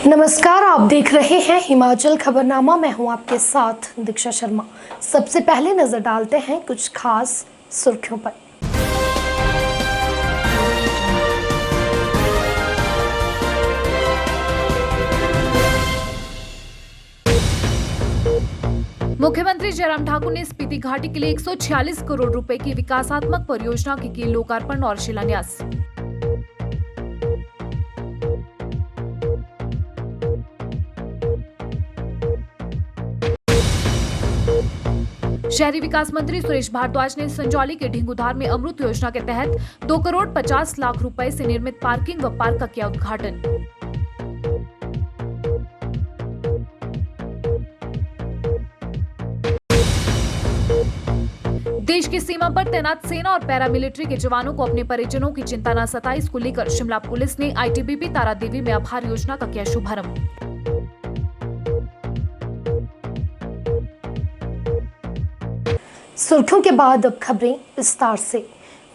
नमस्कार, आप देख रहे हैं हिमाचल खबरनामा। मैं हूं आपके साथ दीक्षा शर्मा। सबसे पहले नजर डालते हैं कुछ खास सुर्खियों पर। मुख्यमंत्री जयराम ठाकुर ने स्पीति घाटी के लिए 146 करोड़ रुपए की विकासात्मक परियोजना की लोकार्पण और शिलान्यास। शहरी विकास मंत्री सुरेश भारद्वाज ने संजौली के ढिंगुधार में अमृत योजना के तहत 2 करोड़ 50 लाख रुपए से निर्मित पार्किंग व पार्क का किया उद्घाटन। देश की सीमा पर तैनात सेना और पैरामिलिट्री के जवानों को अपने परिजनों की चिंता न सताए, इसको लेकर शिमला पुलिस ने आईटीबीपी तारादेवी में आभार योजना का किया शुभारंभ। सुर्खियों के बाद अब खबरें विस्तार से।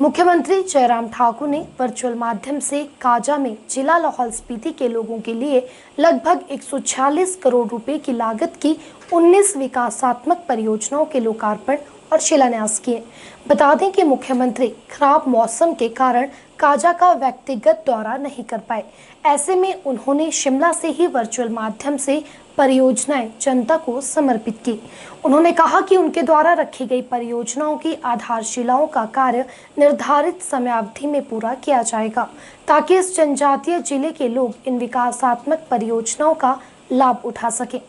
मुख्यमंत्री जयराम ठाकुर ने वर्चुअल माध्यम से काजा में जिला लाहौल स्पीति के लोगों के लिए लगभग 146 करोड़ रुपए की लागत की 19 विकासात्मक परियोजनाओं के लोकार्पण और शिलान्यास किए। बता दें कि मुख्यमंत्री खराब मौसम के कारण काजा का व्यक्तिगत दौरा नहीं कर पाए। ऐसे में उन्होंने शिमला से ही वर्चुअल माध्यम से परियोजनाएं जनता को समर्पित की। उन्होंने कहा कि उनके द्वारा रखी गई परियोजनाओं की आधारशिलाओं का कार्य निर्धारित समयावधि में पूरा किया जाएगा, ताकि इस जनजातीय जिले के लोग इन विकासात्मक परियोजनाओं का लाभ उठा सकें।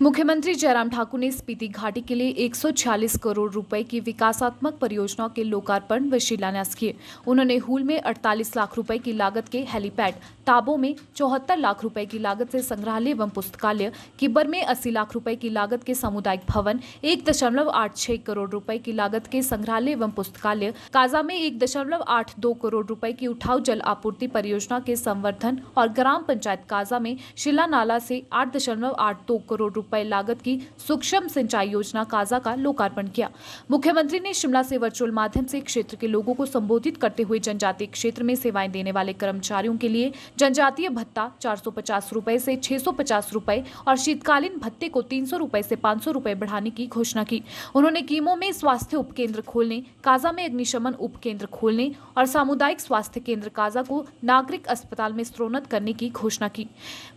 मुख्यमंत्री जयराम ठाकुर ने स्पीति घाटी के लिए 146 करोड़ रुपए की विकासात्मक परियोजनाओं के लोकार्पण व शिलान्यास किए। उन्होंने हूल में 48 लाख रुपए की लागत के हेलीपैड, ताबो में 74 लाख रुपए की लागत से संग्रहालय एवं पुस्तकालय, किब्बर में 80 लाख रुपए की लागत के सामुदायिक भवन, 1.86 करोड़ रुपए की लागत के संग्रहालय एवं पुस्तकालय, काजा में 1.82 करोड़ रुपए की उठाऊ जल आपूर्ति परियोजना के संवर्धन और ग्राम पंचायत काजा में शिला नाला से 8.82 करोड़ रुपए लागत की सूक्ष्म सिंचाई योजना काजा का लोकार्पण किया। मुख्यमंत्री ने शिमला से वर्चुअल माध्यम से क्षेत्र के लोगों को संबोधित करते हुए जनजातीय क्षेत्र में सेवाएं देने वाले कर्मचारियों के लिए जनजातीय भत्ता 450 रुपए से 650 रुपए और शीतकालीन भत्ते को 300 रुपए से 500 रुपए बढ़ाने की घोषणा की। उन्होंने कीमों में स्वास्थ्य उपकेंद्र खोलने, काजा में अग्निशमन उपकेंद्र खोलने और सामुदायिक स्वास्थ्य केंद्र काजा को नागरिक अस्पताल में स्तरोन्नत करने की घोषणा की।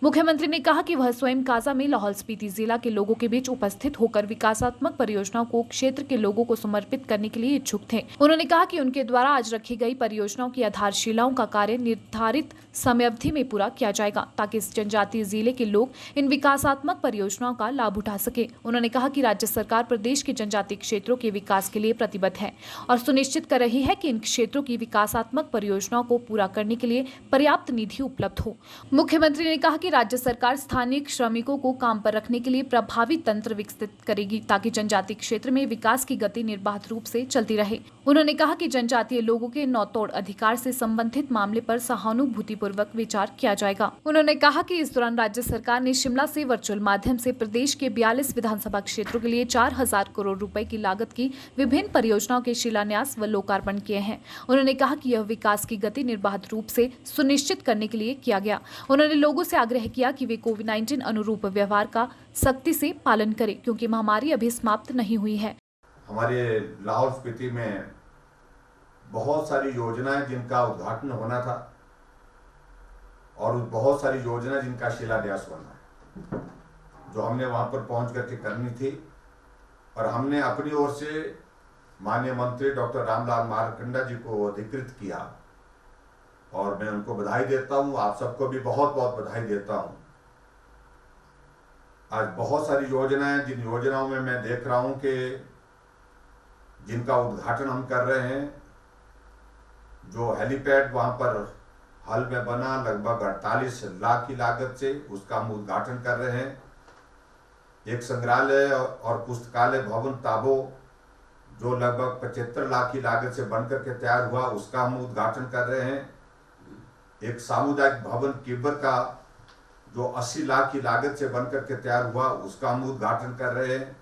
मुख्यमंत्री ने कहा कि वह स्वयं काजा में लाहौल स्पीति जिला के लोगों के बीच उपस्थित होकर विकासात्मक परियोजनाओं को क्षेत्र के लोगों को समर्पित करने के लिए इच्छुक थे। उन्होंने कहा कि उनके द्वारा आज रखी गई परियोजनाओं की आधारशिलाओं का कार्य निर्धारित समयावधि में पूरा किया जाएगा, ताकि इस जनजातीय जिले के लोग इन विकासात्मक परियोजनाओं का लाभ उठा सके। उन्होंने कहा कि राज्य सरकार प्रदेश के जनजातीय क्षेत्रों के विकास के लिए प्रतिबद्ध है और सुनिश्चित कर रही है कि इन क्षेत्रों की विकासात्मक परियोजनाओं को पूरा करने के लिए पर्याप्त निधि उपलब्ध हो। मुख्यमंत्री ने कहा कि राज्य सरकार स्थानीय श्रमिकों को काम पर रखने के लिए प्रभावी तंत्र विकसित करेगी, ताकि जनजातीय क्षेत्र में विकास की गति निर्बाध रूप से चलती रहे। उन्होंने कहा कि जनजातीय लोगों के नौतोड़ अधिकार से संबंधित मामले पर सहानुभूतिपूर्वक विचार किया जाएगा। उन्होंने कहा कि इस दौरान राज्य सरकार ने शिमला से वर्चुअल माध्यम से प्रदेश के 42 विधानसभा क्षेत्रों के लिए 4000 करोड़ रुपए की लागत की विभिन्न परियोजनाओं के शिलान्यास व लोकार्पण किए हैं। उन्होंने कहा कि यह विकास की गति निर्बाध रूप से सुनिश्चित करने के लिए किया गया। उन्होंने लोगों से आग्रह किया कि वे कोविड-19 अनुरूप व्यवहार का सख्ती से पालन करें, क्योंकि महामारी अभी समाप्त नहीं हुई है। हमारे लाहौल स्पीति में बहुत सारी योजनाएं जिनका उद्घाटन होना था और बहुत सारी योजना जिनका शिलान्यास होना है, जो हमने वहां पर पहुंच करके करनी थी। और हमने अपनी ओर से माननीय मंत्री डॉक्टर रामलाल मारकंडा जी को अधिकृत किया और मैं उनको बधाई देता हूं। आप सबको भी बहुत बहुत बधाई देता हूं। आज बहुत सारी योजनाएं, जिन योजनाओं में मैं देख रहा हूं कि जिनका उद्घाटन हम कर रहे हैं, जो हेलीपैड वहां पर हाल में बना लगभग 48 लाख की लागत से, उसका हम उद्घाटन कर रहे हैं। एक संग्रहालय और पुस्तकालय भवन ताबो जो लगभग 75 लाख की लागत से बनकर के तैयार हुआ, उसका हम उद्घाटन कर रहे हैं। एक सामुदायिक भवन किब्बर का जो 80 लाख की लागत से बनकर के तैयार हुआ, उसका हम उद्घाटन कर रहे हैं।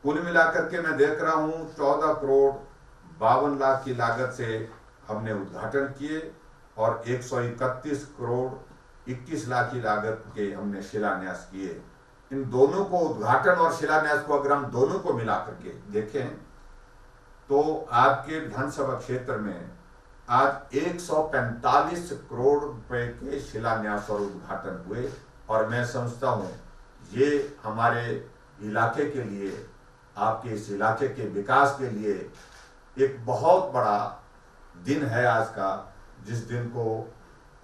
कुल मिलाकर के मैं देख रहा हूं 14 करोड़ 52 लाख की लागत से हमने उद्घाटन किए और 131 करोड़ 21 लाख की लागत के हमने शिलान्यास किए। इन दोनों को, उद्घाटन और शिलान्यास को अगर हम दोनों को मिला करके देखें तो आपके विधानसभा क्षेत्र में आज 145 करोड़ रुपए के शिलान्यास और उद्घाटन हुए। और मैं समझता हूं ये हमारे इलाके के लिए, आपके इस इलाके के विकास के लिए एक बहुत बड़ा दिन है आज का, जिस दिन को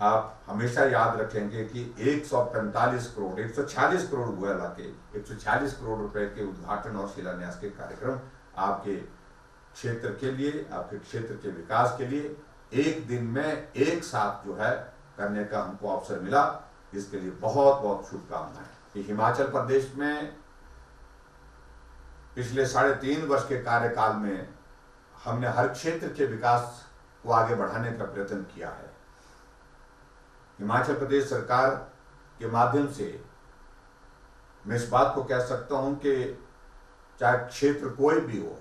आप हमेशा याद रखेंगे कि 145 करोड़ 146 करोड़ हुआ लाके 146 करोड़ रुपए के उद्घाटन और शिलान्यास के कार्यक्रम आपके क्षेत्र के लिए, आपके क्षेत्र के विकास के लिए एक दिन में एक साथ जो है करने का हमको अवसर मिला। इसके लिए बहुत बहुत शुभकामनाएं। हिमाचल प्रदेश में पिछले 3.5 वर्ष के कार्यकाल में हमने हर क्षेत्र के विकास को आगे बढ़ाने का प्रयत्न किया है। हिमाचल प्रदेश सरकार के माध्यम से मैं इस बात को कह सकता हूं कि चाहे क्षेत्र कोई भी हो,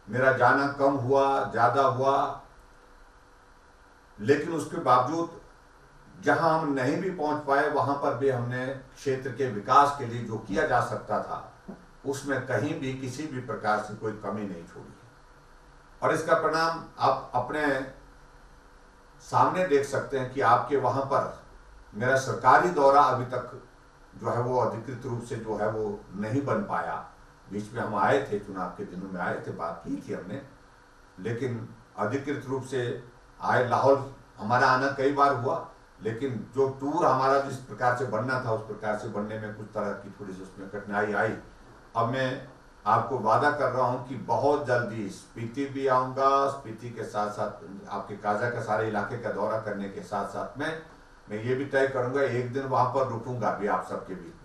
मेरा जाना कम हुआ ज्यादा हुआ, लेकिन उसके बावजूद जहां हम नहीं भी पहुंच पाए वहां पर भी हमने क्षेत्र के विकास के लिए जो किया जा सकता था उसमें कहीं भी किसी भी प्रकार से कोई कमी नहीं छोड़ी। और इसका परिणाम आप अपने सामने देख सकते हैं कि आपके वहां पर मेरा सरकारी दौरा अभी तक जो है वो अधिकृत रूप से जो है वो नहीं बन पाया। बीच में हम आए थे, चुनाव के दिनों में आए थे, बात की थी हमने, लेकिन अधिकृत रूप से आए। लाहौल हमारा आना कई बार हुआ, लेकिन जो टूर हमारा जिस प्रकार से बनना था उस प्रकार से बनने में कुछ तरह की थोड़ी सी उसमें कठिनाई आई। अब मैं आपको वादा कर रहा हूं कि बहुत जल्दी स्पीति भी आऊंगा। स्पीति के साथ साथ आपके काजा का सारे इलाके का दौरा करने के साथ साथ मैं ये भी तय करूंगा एक दिन वहां पर रुकूंगा भी आप सबके बीच में।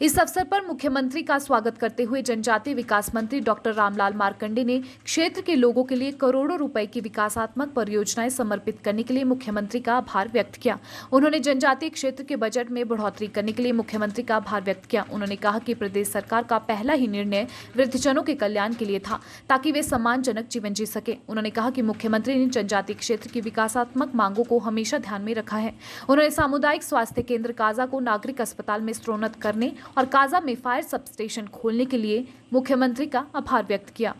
इस अवसर पर मुख्यमंत्री का स्वागत करते हुए जनजातीय विकास मंत्री डॉक्टर रामलाल मार्कंडे ने क्षेत्र के लोगों के लिए करोड़ों रुपए की विकासात्मक परियोजनाएं समर्पित करने के लिए मुख्यमंत्री का आभार व्यक्त किया। उन्होंने जनजातीय क्षेत्र के बजट में बढ़ोतरी करने के लिए मुख्यमंत्री का आभार व्यक्त किया। उन्होंने कहा कि प्रदेश सरकार का पहला ही निर्णय वृद्धजनों के कल्याण के लिए था ताकि वे सम्मानजनक जीवन जी सके। उन्होंने कहा कि मुख्यमंत्री ने जनजातीय क्षेत्र की विकासात्मक मांगों को हमेशा ध्यान में रखा है। उन्होंने सामुदायिक स्वास्थ्य केंद्र काजा को नागरिक अस्पताल में स्तरोन्नत करने और काजा में फायर सब स्टेशन खोलने के लिए मुख्यमंत्री का आभार व्यक्त किया।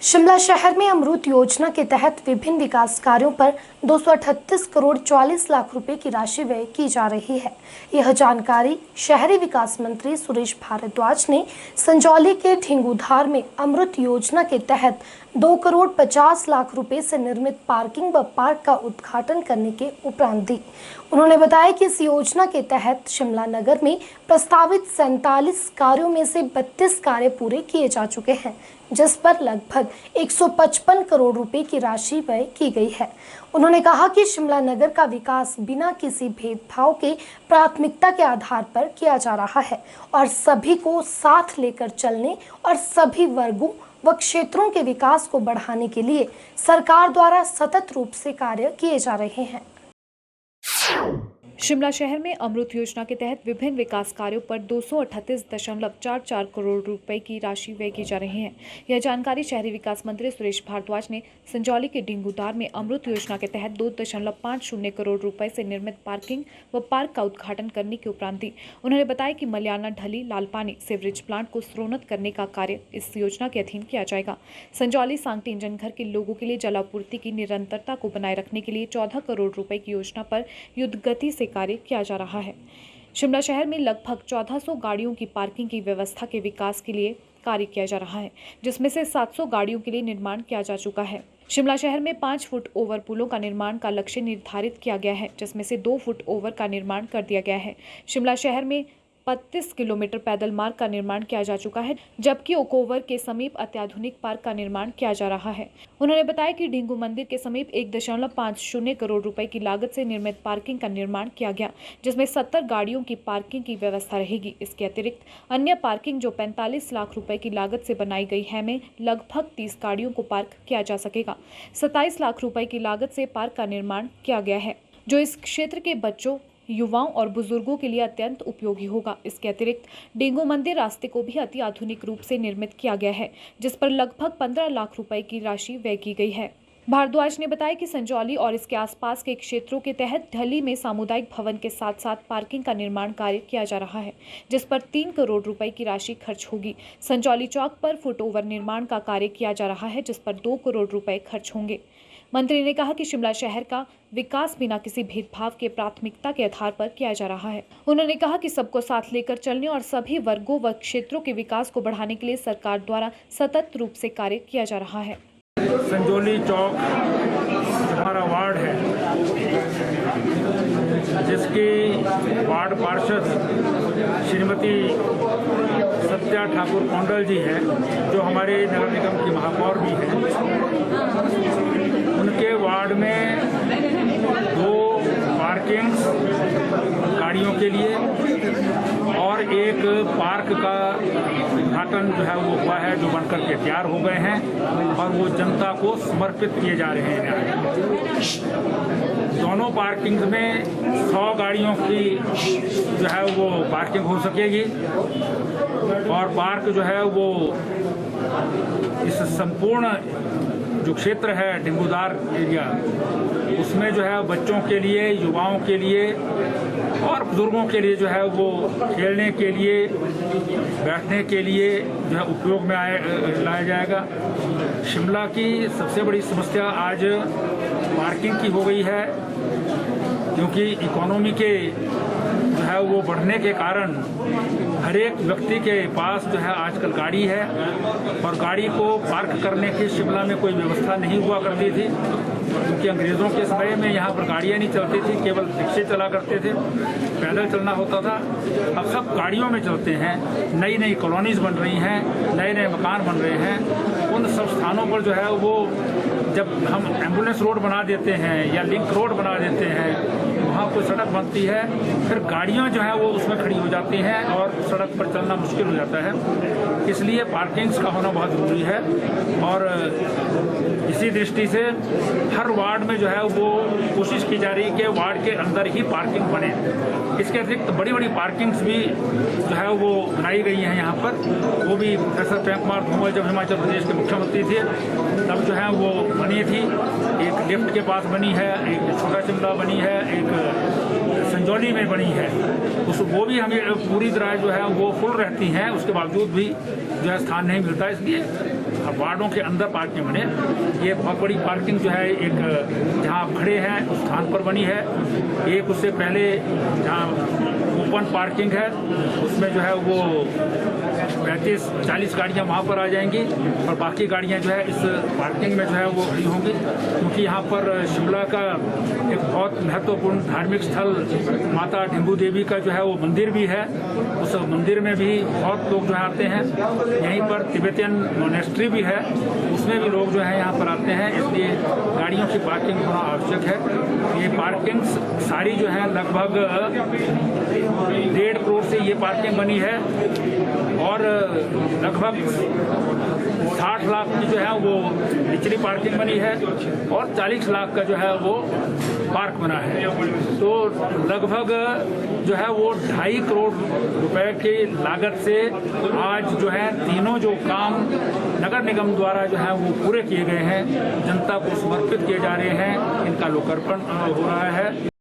शिमला शहर में अमृत योजना के तहत विभिन्न विकास कार्यों पर 238 करोड़ 40 लाख रुपए की राशि व्यय की जा रही है। यह जानकारी शहरी विकास मंत्री सुरेश भारद्वाज ने संजौली के ढिंगूधार में अमृत योजना के तहत 2 करोड़ 50 लाख रुपए से निर्मित पार्किंग व पार्क का उद्घाटन करने के उपरांत दी। उन्होंने बताया कि इस योजना के तहत शिमला नगर में प्रस्तावित 47 कार्यों में से 32 कार्य पूरे किए जा चुके हैं, जिस पर लगभग 155 करोड़ रुपए की राशि व्यय की गई है। उन्होंने कहा कि शिमला नगर का विकास बिना किसी भेदभाव के प्राथमिकता के आधार पर किया जा रहा है और सभी को साथ लेकर चलने और सभी वर्गों व क्षेत्रों के विकास को बढ़ाने के लिए सरकार द्वारा सतत रूप से कार्य किए जा रहे हैं। शिमला शहर में अमृत योजना के तहत विभिन्न विकास कार्यों पर 238.44 करोड़ रुपए की राशि व्यय की जा रही है। यह जानकारी शहरी विकास मंत्री सुरेश भारद्वाज ने संजौली के ढिंगूधार में अमृत योजना के तहत 2.50 करोड़ रुपए से निर्मित पार्किंग व पार्क का उद्घाटन करने के उपरांत दी। उन्होंने बताया कि मलियाना ढली लालपानी सीवरेज प्लांट को स्तरोन्नत करने का कार्य इस योजना के अधीन किया जाएगा। संजौली सांगटी इंजन घर के लोगों के लिए जलापूर्ति की निरंतरता को बनाए रखने के लिए 14 करोड़ रुपए की योजना पर युद्धगति से कार्य किया जा रहा है। शिमला शहर में लगभग 1400 गाड़ियों की पार्किंग की व्यवस्था के विकास के लिए कार्य किया जा रहा है, जिसमें से 700 गाड़ियों के लिए निर्माण किया जा चुका है। शिमला शहर में 5 फुट ओवर पुलों का निर्माण का लक्ष्य निर्धारित किया गया है, जिसमें से 2 फुट ओवर का निर्माण कर दिया गया है। शिमला शहर में 35 किलोमीटर पैदल मार्ग का निर्माण किया जा चुका है, जबकि ओकोवर के समीप अत्याधुनिक पार्क का निर्माण किया जा रहा है। उन्होंने बताया कि ढिंगू मंदिर के समीप 1.50 करोड़ रुपए की लागत से निर्मित पार्किंग का निर्माण किया गया, जिसमें 70 गाड़ियों की पार्किंग की व्यवस्था रहेगी। इसके अतिरिक्त अन्य पार्किंग जो 45 लाख रुपए की लागत से बनाई गई है में लगभग 30 गाड़ियों को पार्क किया जा सकेगा। 27 लाख रुपए की लागत से पार्क का निर्माण किया गया है, जो इस क्षेत्र के बच्चों, युवाओं और बुजुर्गों के लिए अत्यंत उपयोगी होगा। इसके अतिरिक्त ढिंगू मंदिर रास्ते को भी अति आधुनिक रूप से निर्मित किया गया है, जिस पर लगभग 15 लाख रुपए की राशि व्यय की गई है। भारद्वाज ने बताया कि संजौली और इसके आसपास के क्षेत्रों के तहत ढली में सामुदायिक भवन के साथ साथ पार्किंग का निर्माण कार्य किया जा रहा है, जिस पर 3 करोड़ रुपए की राशि खर्च होगी। संजौली चौक पर फुटओवर निर्माण का कार्य किया जा रहा है, जिस पर 2 करोड़ रुपए खर्च होंगे। मंत्री ने कहा कि शिमला शहर का विकास बिना किसी भेदभाव के प्राथमिकता के आधार पर किया जा रहा है। उन्होंने कहा कि सबको साथ लेकर चलने और सभी वर्गों व क्षेत्रों के विकास को बढ़ाने के लिए सरकार द्वारा सतत रूप से कार्य किया जा रहा है। संजौली चौक हमारा वार्ड है, जिसकी वार्ड पार्षद श्रीमती सत्या ठाकुर कौंडल जी हैं, जो हमारे नगर निगम की महापौर भी हैं। उनके वार्ड में 2 पार्किंग्स गाड़ियों के लिए और एक पार्क का उद्घाटन जो है वो हुआ है, जो बनकर के तैयार हो गए हैं और वो जनता को समर्पित किए जा रहे हैं। दोनों पार्किंग में 100 गाड़ियों की जो है वो पार्किंग हो सकेगी और पार्क जो है वो इस संपूर्ण जो क्षेत्र है डिंगूदार एरिया, उसमें जो है बच्चों के लिए, युवाओं के लिए और बुजुर्गों के लिए जो है वो खेलने के लिए, बैठने के लिए जो है उपयोग में लाया जाएगा। शिमला की सबसे बड़ी समस्या आज पार्किंग की हो गई है, क्योंकि इकोनॉमी के जो है वो बढ़ने के कारण हर एक व्यक्ति के पास जो है आजकल गाड़ी है और गाड़ी को पार्क करने की शिमला में कोई व्यवस्था नहीं हुआ करती थी, क्योंकि अंग्रेज़ों के समय में यहाँ पर गाड़ियाँ नहीं चलती थी, केवल रिक्शे चला करते थे, पैदल चलना होता था। अब सब गाड़ियों में चलते हैं, नई नई कॉलोनीज बन रही हैं, नए नए मकान बन रहे हैं। उन सब स्थानों पर जो है वो जब हम एम्बुलेंस रोड बना देते हैं या लिंक रोड बना देते हैं, वहाँ कोई सड़क बनती है, फिर गाड़ियाँ जो है वो उसमें खड़ी हो जाती हैं और सड़क पर चलना मुश्किल हो जाता है। इसलिए पार्किंग्स का होना बहुत ज़रूरी है और इसी दृष्टि से हर वार्ड में जो है वो कोशिश की जा रही है कि वार्ड के अंदर ही पार्किंग बने। इसके अतिरिक्त बड़ी बड़ी पार्किंग्स भी जो है वो बनाई गई हैं यहाँ पर। वो भी प्रोफेसर प्रेम कुमार धूमल जब हिमाचल प्रदेश के मुख्यमंत्री थे तब जो है वो बनी थी। एक लिफ्ट के पास बनी है, एक छोटा शिमला बनी है, एक संजौली में बनी है। वो भी हमें पूरी तरह जो है वो फुल रहती हैं, उसके बावजूद भी जो है स्थान नहीं मिलता। इसलिए वार्डों के अंदर पार्किंग बने। ये बहुत बड़ी पार्किंग जो है एक जहाँ आप खड़े हैं उस स्थान पर बनी है। एक उससे पहले जहाँ ओपन पार्किंग है उसमें जो है वो 35-40 गाड़ियाँ वहाँ पर आ जाएंगी और बाकी गाड़ियाँ जो है इस पार्किंग में जो है वो खड़ी होंगी, क्योंकि यहाँ पर शिमला का एक बहुत महत्वपूर्ण धार्मिक स्थल माता ढिंबू देवी का जो है वो मंदिर भी है। उस मंदिर में भी बहुत लोग जो आते हैं। यहीं पर तिब्बतियन मोनेस्ट्री भी है, उसमें भी लोग जो है यहाँ पर आते हैं। इसलिए गाड़ियों की पार्किंग होना आवश्यक है। ये पार्किंग सारी जो है लगभग 1.5 करोड़ से ये पार्किंग बनी है और लगभग 60 लाख की जो है वो निचली पार्किंग बनी है और 40 लाख का जो है वो पार्क बना है। तो लगभग जो है वो 2.5 करोड़ रुपए की लागत से आज जो है तीनों जो काम नगर निगम द्वारा जो है वो पूरे किए गए हैं, जनता को समर्पित किए जा रहे हैं, इनका लोकार्पण हो रहा है।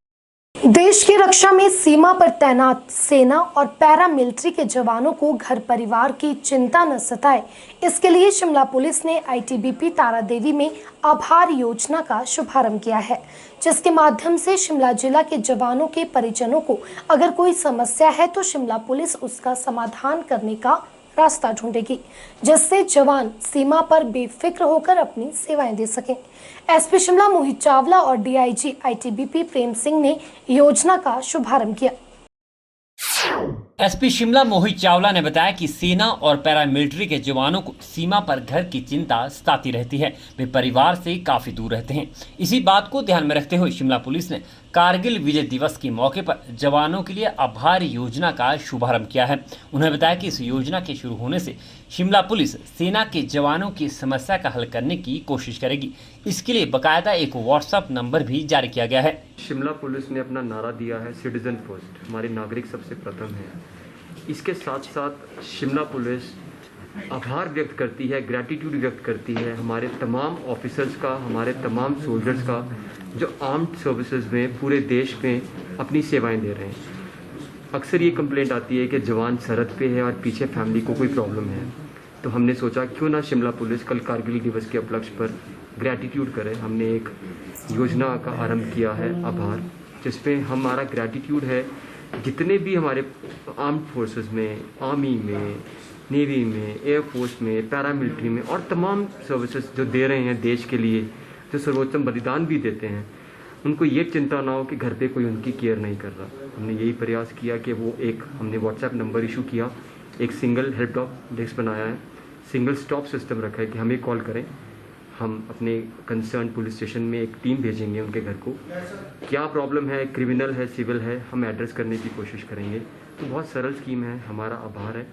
देश की रक्षा में सीमा पर तैनात सेना और पैरा मिलिट्री के जवानों को घर परिवार की चिंता न सताए, इसके लिए शिमला पुलिस ने आईटीबीपी तारादेवी में आभार योजना का शुभारंभ किया है, जिसके माध्यम से शिमला जिला के जवानों के परिजनों को अगर कोई समस्या है तो शिमला पुलिस उसका समाधान करने का रास्ता ढूंढेगी, जिससे जवान सीमा पर बेफिक्र होकर अपनी सेवाएं दे सकें। एसपी शिमला मोहित चावला और डीआईजी आईटीबीपी प्रेम सिंह ने योजना का शुभारंभ किया। एसपी शिमला मोहित चावला ने बताया कि सेना और पैरामिलिट्री के जवानों को सीमा पर घर की चिंता सताती रहती है, वे परिवार से काफी दूर रहते हैं। इसी बात को ध्यान में रखते हुए शिमला पुलिस ने कारगिल विजय दिवस के मौके पर जवानों के लिए आभार योजना का शुभारंभ किया है। उन्होंने बताया कि इस योजना के शुरू होने से शिमला पुलिस सेना के जवानों की समस्या का हल करने की कोशिश करेगी। इसके लिए बाकायदा एक व्हाट्सएप नंबर भी जारी किया गया है। शिमला पुलिस ने अपना नारा दिया है सिटीजन फर्स्ट, हमारे नागरिक सबसे प्रथम है। इसके साथ साथ शिमला पुलिस आभार व्यक्त करती है, ग्रैटिट्यूड व्यक्त करती है हमारे तमाम ऑफिसर्स का, हमारे तमाम सोल्जर्स का जो आर्म्ड सर्विसेज में पूरे देश में अपनी सेवाएं दे रहे हैं। अक्सर ये कंप्लेंट आती है कि जवान सरहद पे है और पीछे फैमिली को कोई प्रॉब्लम है, तो हमने सोचा क्यों ना शिमला पुलिस कल कारगिल दिवस के उपलक्ष्य पर ग्रैटिट्यूड करे। हमने एक योजना का आरंभ किया है आभार, जिसमें हमारा ग्रैटिट्यूड है जितने भी हमारे आर्म्ड फोर्सेस में, आर्मी में, नेवी में, एयरफोर्स में, पैरामिलिट्री में और तमाम सर्विसेज जो दे रहे हैं देश के लिए, जो सर्वोत्तम बलिदान भी देते हैं, उनको ये चिंता ना हो कि घर पे कोई उनकी केयर नहीं कर रहा। हमने यही प्रयास किया कि हमने व्हाट्सएप नंबर इशू किया, एक सिंगल हेल्प डेस्क बनाया है, सिंगल स्टॉप सिस्टम रखा है कि हमें कॉल करें, हम अपने कंसर्न पुलिस स्टेशन में एक टीम भेजेंगे उनके घर को, क्या प्रॉब्लम है, क्रिमिनल है, सिविल है, हम एड्रेस करने की कोशिश करेंगे। तो बहुत सरल स्कीम है, हमारा आभार है,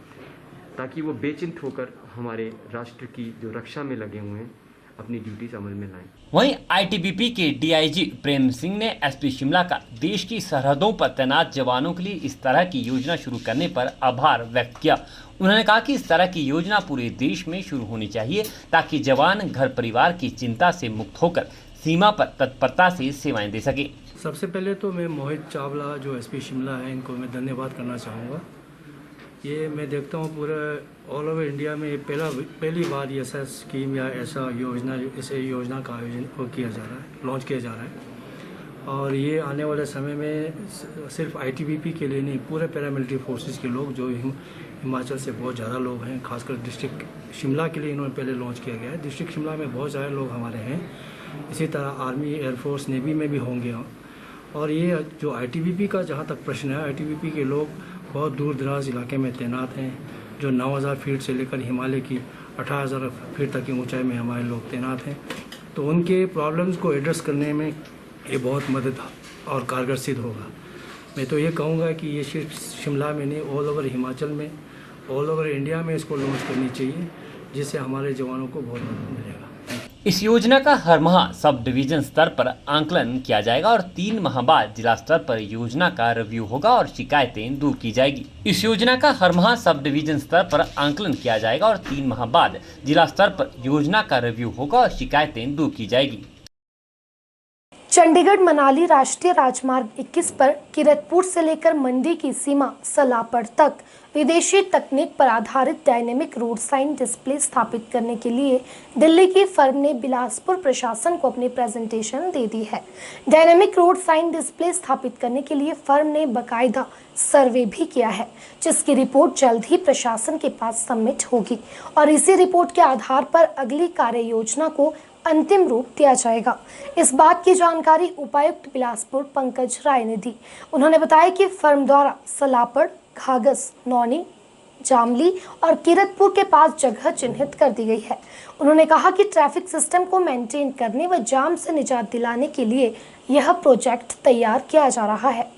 ताकि वो बेचिंत होकर हमारे राष्ट्र की जो रक्षा में लगे हुए हैं अपनी ड्यूटीज अमल में लाएं। वहीं आईटीबीपी के डीआईजी प्रेम सिंह ने एसपी शिमला का देश की सरहदों पर तैनात जवानों के लिए इस तरह की योजना शुरू करने पर आभार व्यक्त किया। उन्होंने कहा कि इस तरह की योजना पूरे देश में शुरू होनी चाहिए ताकि जवान घर परिवार की चिंता से मुक्त होकर सीमा पर तत्परता से सेवाएं दे सके। सबसे पहले तो मैं मोहित चावला जो एसपी शिमला है, इनको मैं धन्यवाद करना चाहूँगा। ये मैं देखता हूँ पूरे ऑल ओवर इंडिया में पहली बार ये ऐसा स्कीम या ऐसा योजना का आयोजन किया जा रहा है, लॉन्च किया जा रहा है। और ये आने वाले समय में सिर्फ आईटीबीपी के लिए नहीं, पूरे पैरामिलिट्री फोर्सेस के लोग जो हिमाचल से बहुत ज़्यादा लोग हैं, खासकर डिस्ट्रिक्ट शिमला के लिए इन्होंने पहले लॉन्च किया गया है। डिस्ट्रिक्ट शिमला में बहुत सारे लोग हमारे हैं, इसी तरह आर्मी, एयरफोर्स, नेवी में भी होंगे। और ये जो आईटीबीपी का जहाँ तक प्रश्न है, आईटीबीपी के लोग बहुत दूर दराज इलाके में तैनात हैं, जो 9000 फीट से लेकर हिमालय की 18000 फीट तक की ऊंचाई में हमारे लोग तैनात हैं। तो उनके प्रॉब्लम्स को एड्रेस करने में ये बहुत मदद और कारगर सिद्ध होगा। मैं तो ये कहूँगा कि ये सिर्फ शिमला में नहीं, ऑल ओवर हिमाचल में, ऑल ओवर इंडिया में इसको लॉन्च करनी चाहिए, जिससे हमारे जवानों को बहुत मदद मिलेगा। इस योजना का हर माह सब डिवीजन स्तर पर आंकलन किया जाएगा और 3 माह बाद जिला स्तर पर योजना का रिव्यू होगा और शिकायतें दूर की जाएगी। इस योजना का हर माह सब डिवीजन स्तर पर आंकलन किया जाएगा और 3 माह बाद जिला स्तर पर योजना का रिव्यू होगा और शिकायतें दूर की जाएगी। चंडीगढ़ मनाली राष्ट्रीय राजमार्ग 21 पर किरतपुर से लेकर मंडी की सीमा सलापड़ तक विदेशी तकनीक पर आधारित डायनेमिक रोड साइन डिस्प्ले स्थापित करने के लिए दिल्ली की फर्म ने बिलासपुर प्रशासन को अपनी प्रेजेंटेशन दे दी है। डायनेमिक रोड साइन डिस्प्ले स्थापित करने के लिए फर्म ने बाकायदा सर्वे भी किया है, जिसकी रिपोर्ट जल्द ही प्रशासन के पास सबमिट होगी और इसी रिपोर्ट के आधार पर अगली कार्य योजना को अंतिम रूप दिया जाएगा। इस बात की जानकारी उपायुक्त बिलासपुर पंकज राय ने दी। उन्होंने बताया कि फर्म द्वारा सलापड़, घाघस, नौनी, जामली और किरतपुर के पास जगह चिन्हित कर दी गई है। उन्होंने कहा कि ट्रैफिक सिस्टम को मेंटेन करने व जाम से निजात दिलाने के लिए यह प्रोजेक्ट तैयार किया जा रहा है।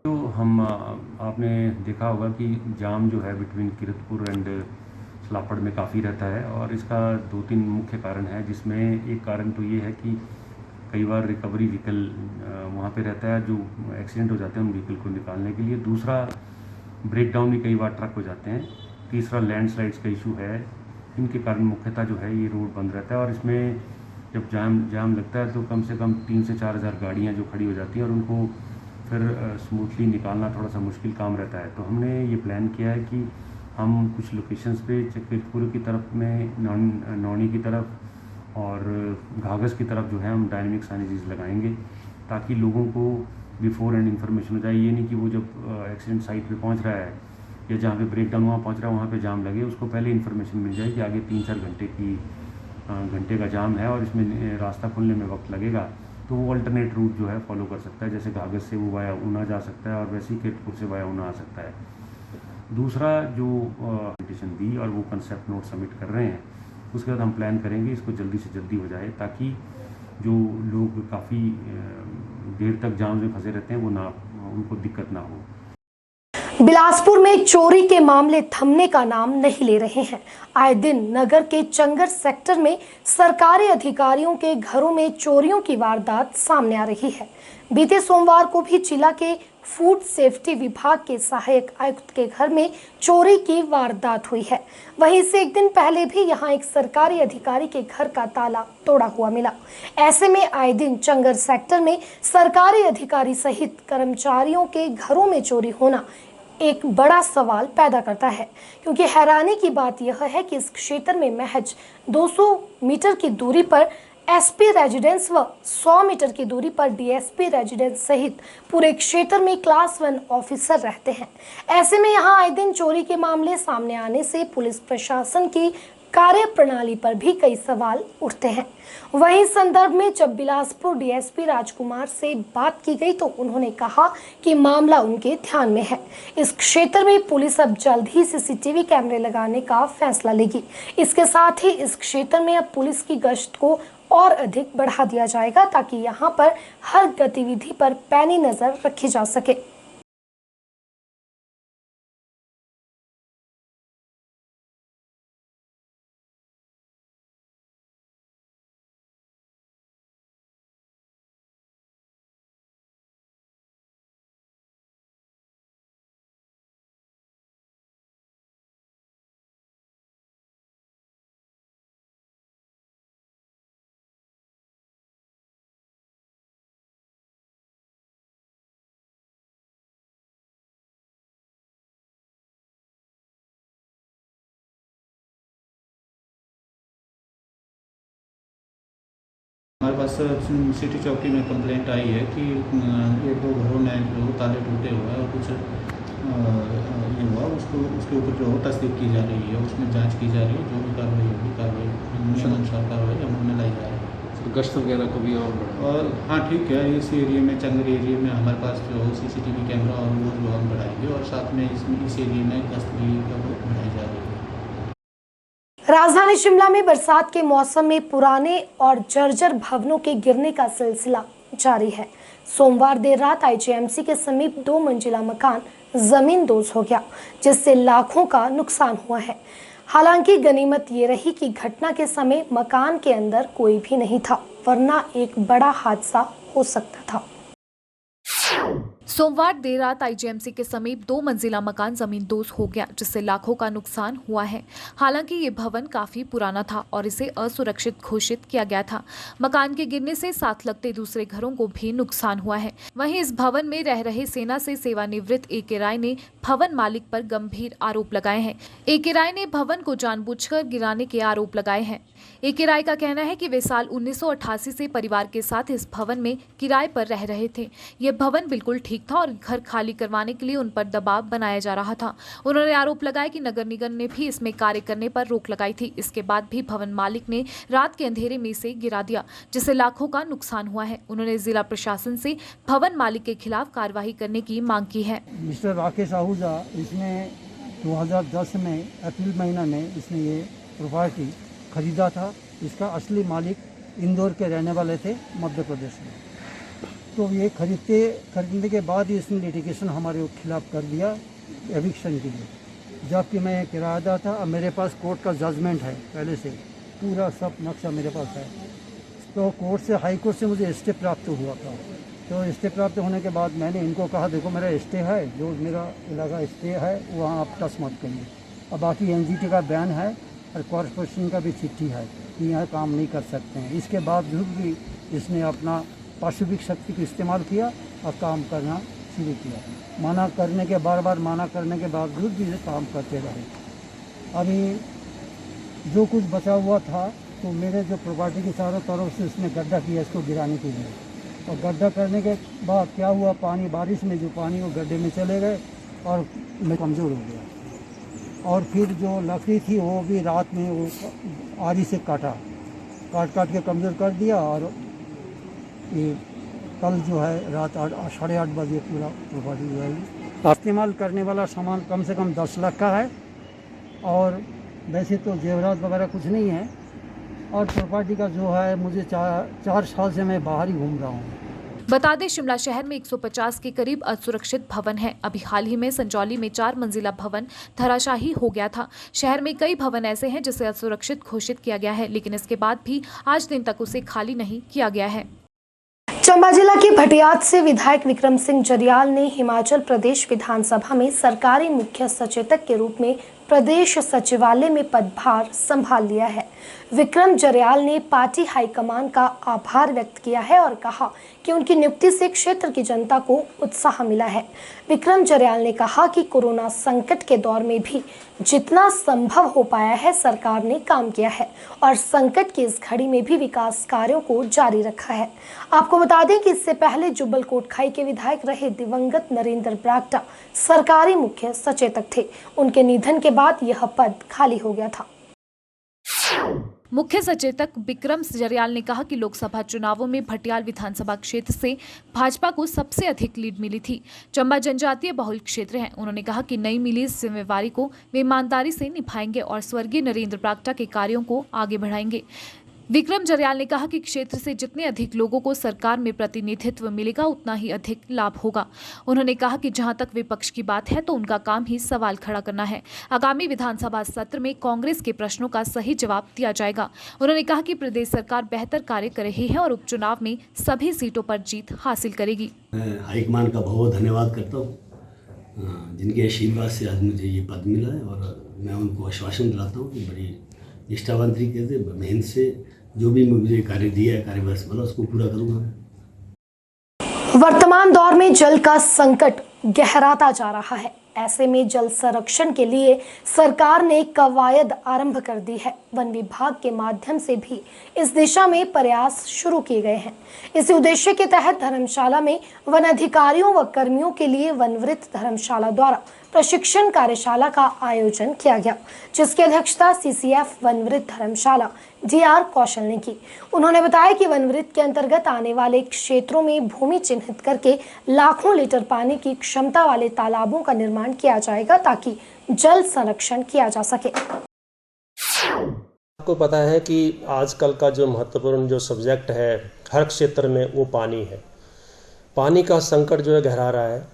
तो हम आपने देखा होगा कि जाम जो है बिटवीन किरतपुर एंड सलापड़ में काफ़ी रहता है और इसका 2-3 मुख्य कारण है, जिसमें एक कारण तो ये है कि कई बार रिकवरी व्हीकल वहाँ पे रहता है जो एक्सीडेंट हो जाते हैं उन व्हीकल को निकालने के लिए। दूसरा, ब्रेकडाउन भी कई बार ट्रक हो जाते हैं। तीसरा, लैंडस्लाइड्स का इशू है। इनके कारण मुख्यतः जो है ये रोड बंद रहता है और इसमें जब जाम लगता है तो कम से कम 3 से 4 हज़ार गाड़ियाँ जो खड़ी हो जाती हैं और उनको फिर स्मूथली निकालना थोड़ा सा मुश्किल काम रहता है। तो हमने ये प्लान किया है कि हम कुछ लोकेशंस पे किरतपुर की तरफ में, नौनी की तरफ और घाघस की तरफ जो है हम डायनेमिक साइनेजेस लगाएंगे ताकि लोगों को बिफोर एंड इन्फॉर्मेशन हो जाए। ये नहीं कि वो जब एक्सीडेंट साइट पे पहुंच रहा है या जहाँ पे ब्रेकडाउन वहाँ पहुँच रहा है वहाँ पे जाम लगे, उसको पहले इन्फॉर्मेशन मिल जाए कि आगे 3-4 घंटे का जाम है और इसमें रास्ता खुलने में वक्त लगेगा, तो वो अल्टरनेट रूट जो है फॉलो कर सकता है। जैसे घाघस से वो वाया ऊना जा सकता है और वैसे ही किरतपुर से वाया ऊना आ सकता है। दूसरा, जो प्रेजेंटेशन दी और वो कंसेप्ट नोट सबमिट कर रहे हैं, उसके बाद हम प्लान करेंगे इसको जल्दी से जल्दी हो जाए ताकि जो लोग काफ़ी देर तक जाम में फंसे रहते हैं वो उनको दिक्कत ना हो। बिलासपुर में चोरी के मामले थमने का नाम नहीं ले रहे हैं। आए दिन नगर के चंगर सेक्टर में सरकारी अधिकारियों के घरों में चोरियों की वारदात सामने आ रही है। बीते सोमवार को भी जिला के फूड सेफ्टी विभाग के सहायक आयुक्त के घर में चोरी की वारदात हुई है। वहीं से एक दिन पहले भी यहां एक सरकारी अधिकारी के घर का ताला तोड़ा हुआ मिला। ऐसे में आए दिन चंगर सेक्टर में सरकारी अधिकारी सहित कर्मचारियों के घरों में चोरी होना एक बड़ा सवाल पैदा करता है, क्योंकि हैरानी की बात यह है कि इस क्षेत्र में महज 200 मीटर की दूरी पर एसपी रेजिडेंस व 100 मीटर की दूरी पर डीएसपी रेजिडेंस सहित पूरे क्षेत्र में क्लास 1 ऑफिसर रहते हैं। ऐसे में यहां आए दिन चोरी के मामले सामने आने से पुलिस प्रशासन की कार्य प्रणाली पर भी कई सवाल उठते हैं। वहीं संदर्भ में जब बिलासपुर डीएसपी राजकुमार से बात की गई तो उन्होंने कहा कि मामला उनके ध्यान में है। इस क्षेत्र में पुलिस अब जल्द ही सीसीटीवी कैमरे लगाने का फैसला लेगी। इसके साथ ही इस क्षेत्र में अब पुलिस की गश्त को और अधिक बढ़ा दिया जाएगा ताकि यहां पर हर गतिविधि पर पैनी नजर रखी जा सके। हमारे पास सिटी चौकी में कंप्लेंट आई है कि एक दो घरों में जो ताले टूटे हुए हैं और कुछ ये हुआ उसके ऊपर जो तस्दीक की जा रही है, उसमें जांच की जा रही है। जो भी कार्रवाई होगी कार्रवाई अनुसार कार्रवाई अमल में लाई जा रही है। गश्त वगैरह को भी और हाँ ठीक है, इस एरिया में चंगर एरिया में हमारे पास जो CCTV कैमरा और वो जो हम बढ़ाएंगे और साथ में इस एरिया में गश्त भी बढ़ाई जा रही है। राजधानी शिमला में बरसात के मौसम में पुराने और जर्जर भवनों के गिरने का सिलसिला जारी है। सोमवार देर रात IGMC के समीप 2 मंजिला मकान जमींदोज हो गया, जिससे लाखों का नुकसान हुआ है। हालांकि गनीमत ये रही कि घटना के समय मकान के अंदर कोई भी नहीं था, वरना एक बड़ा हादसा हो सकता था। सोमवार देर रात IGMC के समीप 2 मंजिला मकान जमींदोज हो गया, जिससे लाखों का नुकसान हुआ है। हालांकि ये भवन काफी पुराना था और इसे असुरक्षित घोषित किया गया था। मकान के गिरने से साथ लगते दूसरे घरों को भी नुकसान हुआ है। वहीं इस भवन में रह रहे सेना से सेवानिवृत्त AK राय ने भवन मालिक पर गंभीर आरोप लगाए हैं। AK राय ने भवन को जानबूझकर गिराने के आरोप लगाए हैं। AK राय का कहना है कि वे साल 1988 से परिवार के साथ इस भवन में किराए पर रह रहे थे। यह भवन बिल्कुल ठीक था और घर खाली करवाने के लिए उन पर दबाव बनाया जा रहा था। उन्होंने आरोप लगाया कि नगर निगम ने भी इसमें कार्य करने पर रोक लगाई थी। इसके बाद भी भवन मालिक ने रात के अंधेरे में इसे गिरा दिया, जिससे लाखों का नुकसान हुआ है। उन्होंने जिला प्रशासन से भवन मालिक के खिलाफ कार्रवाई करने की मांग की है। मिस्टर राकेश आहूजा, इसने 2010 में अप्रैल महीना में इसने ये प्रॉपर्टी खरीदा था। इसका असली मालिक इंदौर के रहने वाले थे, मध्य प्रदेश में। तो ये खरीदने के बाद ही इसने लिटिगेशन हमारे खिलाफ कर दिया एविक्शन के लिए, जबकि मैं किराएदार था। अब मेरे पास कोर्ट का जजमेंट है, पहले से पूरा सब नक्शा मेरे पास है। तो कोर्ट से हाई कोर्ट से मुझे स्टे प्राप्त हुआ था। तो स्टे प्राप्त होने के बाद मैंने इनको कहा, देखो मेरा स्टे है, जो मेरा इलाका स्टे है वहाँ आप टच मत करिए। और बाकी NGT का बैन है और कॉरपोरेशन का भी चिट्ठी है कि यहाँ काम नहीं कर सकते हैं। इसके बावजूद भी इसने अपना पाशविक शक्ति का इस्तेमाल किया और काम करना शुरू किया। मना करने के बार मना करने के बावजूद भी ये काम करते रहे। अभी जो कुछ बचा हुआ था तो मेरे जो प्रॉपर्टी के चारों तरफ से उसने गड्ढा किया इसको गिराने के लिए। और गड्ढा करने के बाद क्या हुआ, पानी बारिश में जो पानी वो गड्ढे में चले गए और मैं कमज़ोर हो गया। और फिर जो लकड़ी थी वो भी रात में वो आरी से काट के कमज़ोर कर दिया। और ये कल जो है रात 8:30 बजे पूरा प्रॉपर्टी जो है इस्तेमाल करने वाला सामान कम से कम 10 लाख का है। और वैसे तो जेवरात वगैरह कुछ नहीं है। और प्रॉपर्टी का जो है मुझे 4 साल से मैं बाहर ही घूम रहा हूँ। बता दें, शिमला शहर में 150 के करीब असुरक्षित भवन हैं। अभी हाल ही में संजौली में 4 मंजिला भवन धराशायी हो गया था। शहर में कई भवन ऐसे हैं जिसे असुरक्षित घोषित किया गया है, लेकिन इसके बाद भी आज दिन तक उसे खाली नहीं किया गया है। चंबा जिला के भटियात से विधायक विक्रम सिंह जरियाल ने हिमाचल प्रदेश विधानसभा में सरकारी मुख्य सचेतक के रूप में प्रदेश सचिवालय में पदभार संभाल लिया है। विक्रम जरियाल ने पार्टी हाईकमान का आभार व्यक्त किया है और कहा कि उनकी नियुक्ति से क्षेत्र की जनता को उत्साह मिला है। विक्रम जरियाल ने कहा कि कोरोना संकट के दौर में भी जितना संभव हो पाया है सरकार ने काम किया है और संकट की इस घड़ी में भी विकास कार्यों को जारी रखा है। आपको बता दें कि इससे पहले जुब्बल कोटखाई के विधायक रहे दिवंगत नरेंद्र बरागटा सरकारी मुख्य सचेतक थे। उनके निधन के बाद यह पद खाली हो गया था। मुख्य सचेतक विक्रम जरियाल ने कहा कि लोकसभा चुनावों में भटियाल विधानसभा क्षेत्र से भाजपा को सबसे अधिक लीड मिली थी। चंबा जनजातीय बहुल क्षेत्र है। उन्होंने कहा कि नई मिली इस जिम्मेवारी को वे ईमानदारी से निभाएंगे और स्वर्गीय नरेंद्र बरागटा के कार्यों को आगे बढ़ाएंगे। विक्रम जरियाल ने कहा कि क्षेत्र से जितने अधिक लोगों को सरकार में प्रतिनिधित्व मिलेगा उतना ही अधिक लाभ होगा। उन्होंने कहा कि जहां तक विपक्ष की बात है तो उनका काम ही सवाल खड़ा करना है। आगामी विधानसभा सत्र में कांग्रेस के प्रश्नों का सही जवाब दिया जाएगा। उन्होंने कहा कि प्रदेश सरकार बेहतर कार्य कर रही है और उपचुनाव में सभी सीटों पर जीत हासिल करेगी। हाईकमान का बहुत धन्यवाद करता हूँ जिनके आशीर्वाद से आज मुझे ये पद मिला है और मैं उनको आश्वासन दिलाता हूँ कि बड़ी निष्ठावान तरीके से मेहनत से जो भी मुझे कार्य दिया है कार्यभार वाला उसको पूरा करूँगा। वर्तमान दौर में जल का संकट गहराता जा रहा है। ऐसे में जल संरक्षण के लिए सरकार ने कवायद आरंभ कर दी है। वन विभाग के माध्यम से भी इस दिशा में प्रयास शुरू किए गए हैं। इसी उद्देश्य के तहत धर्मशाला में वन अधिकारियों व कर्मियों के लिए वनवृत्त धर्मशाला द्वारा प्रशिक्षण कार्यशाला का आयोजन किया गया, जिसकी अध्यक्षता सीसीएफ वनवृत्त धर्मशाला डीआर कौशल ने की। उन्होंने बताया कि वनवृत्त के अंतर्गत आने वाले क्षेत्रों में भूमि चिन्हित करके लाखों लीटर पानी की क्षमता वाले तालाबों का निर्माण किया जाएगा ताकि जल संरक्षण किया जा सके। आपको पता है कि आजकल का जो महत्वपूर्ण जो सब्जेक्ट है हर क्षेत्र में वो पानी है। पानी का संकट जो है गहरा रहा है,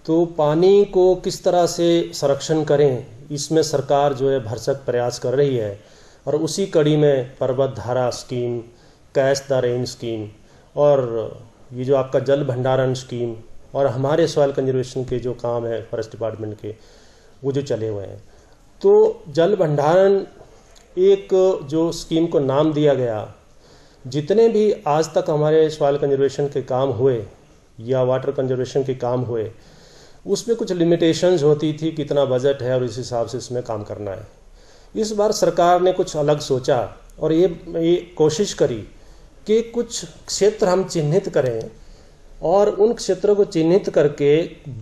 तो पानी को किस तरह से संरक्षण करें इसमें सरकार जो है भरसक प्रयास कर रही है। और उसी कड़ी में पर्वत धारा scheme, catch the rain scheme और ये जो आपका जल भंडारण स्कीम और हमारे सॉइल कंजर्वेशन के जो काम है फॉरेस्ट डिपार्टमेंट के वो जो चले हुए हैं, तो जल भंडारण एक जो स्कीम को नाम दिया गया, जितने भी आज तक हमारे सॉइल कंजर्वेशन के काम हुए या वाटर कंजर्वेशन के काम हुए उसमें कुछ लिमिटेशंस होती थी, कितना बजट है और इस हिसाब से इसमें काम करना है। इस बार सरकार ने कुछ अलग सोचा और ये कोशिश करी कि कुछ क्षेत्र हम चिन्हित करें और उन क्षेत्रों को चिन्हित करके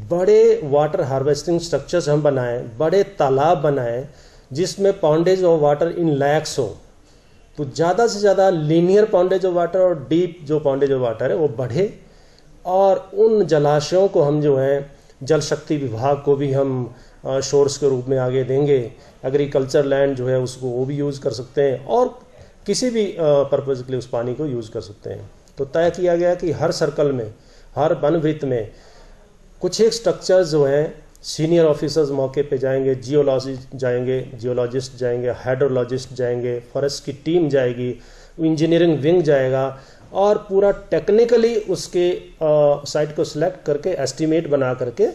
बड़े वाटर हार्वेस्टिंग स्ट्रक्चर्स हम बनाएं, बड़े तालाब बनाएं जिसमें पॉन्डेज ऑफ वाटर इन लैक्स हो। तो ज़्यादा से ज़्यादा लीनियर पॉन्डेज ऑफ वाटर और डीप जो पॉन्डेज ऑफ वाटर है वो बढ़े और उन जलाशयों को हम जो है जल शक्ति विभाग को भी हम सोर्स के रूप में आगे देंगे। एग्रीकल्चर लैंड जो है उसको वो भी यूज़ कर सकते हैं और किसी भी पर्पज़ के लिए उस पानी को यूज़ कर सकते हैं। तो तय किया गया कि हर सर्कल में, हर वनवृत्त में कुछ एक स्ट्रक्चर्स जो हैं सीनियर ऑफिसर्स मौके पे जाएंगे, जियोलॉजिस्ट जाएंगे, हाइड्रोलॉजिस्ट जाएंगे, फॉरेस्ट की टीम जाएगी, इंजीनियरिंग विंग जाएगा और पूरा टेक्निकली उसके साइट को सिलेक्ट करके एस्टीमेट बना करके।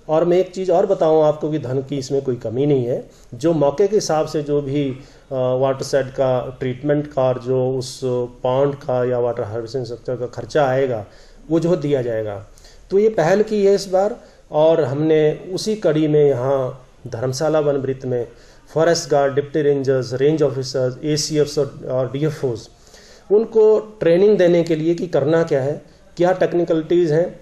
और मैं एक चीज़ और बताऊं आपको कि धन की इसमें कोई कमी नहीं है। जो मौके के हिसाब से जो भी वाटर साइड का ट्रीटमेंट का और जो उस पॉन्ड का या वाटर हार्वेस्टिंग स्ट्रक्चर का खर्चा आएगा वो जो दिया जाएगा। तो ये पहल की है इस बार और हमने उसी कड़ी में यहाँ धर्मशाला वनवृत्त में forest guard, deputy rangers, range officers, ACFs और DFOs उनको ट्रेनिंग देने के लिए कि करना क्या है, क्या टेक्निकलिटीज़ हैं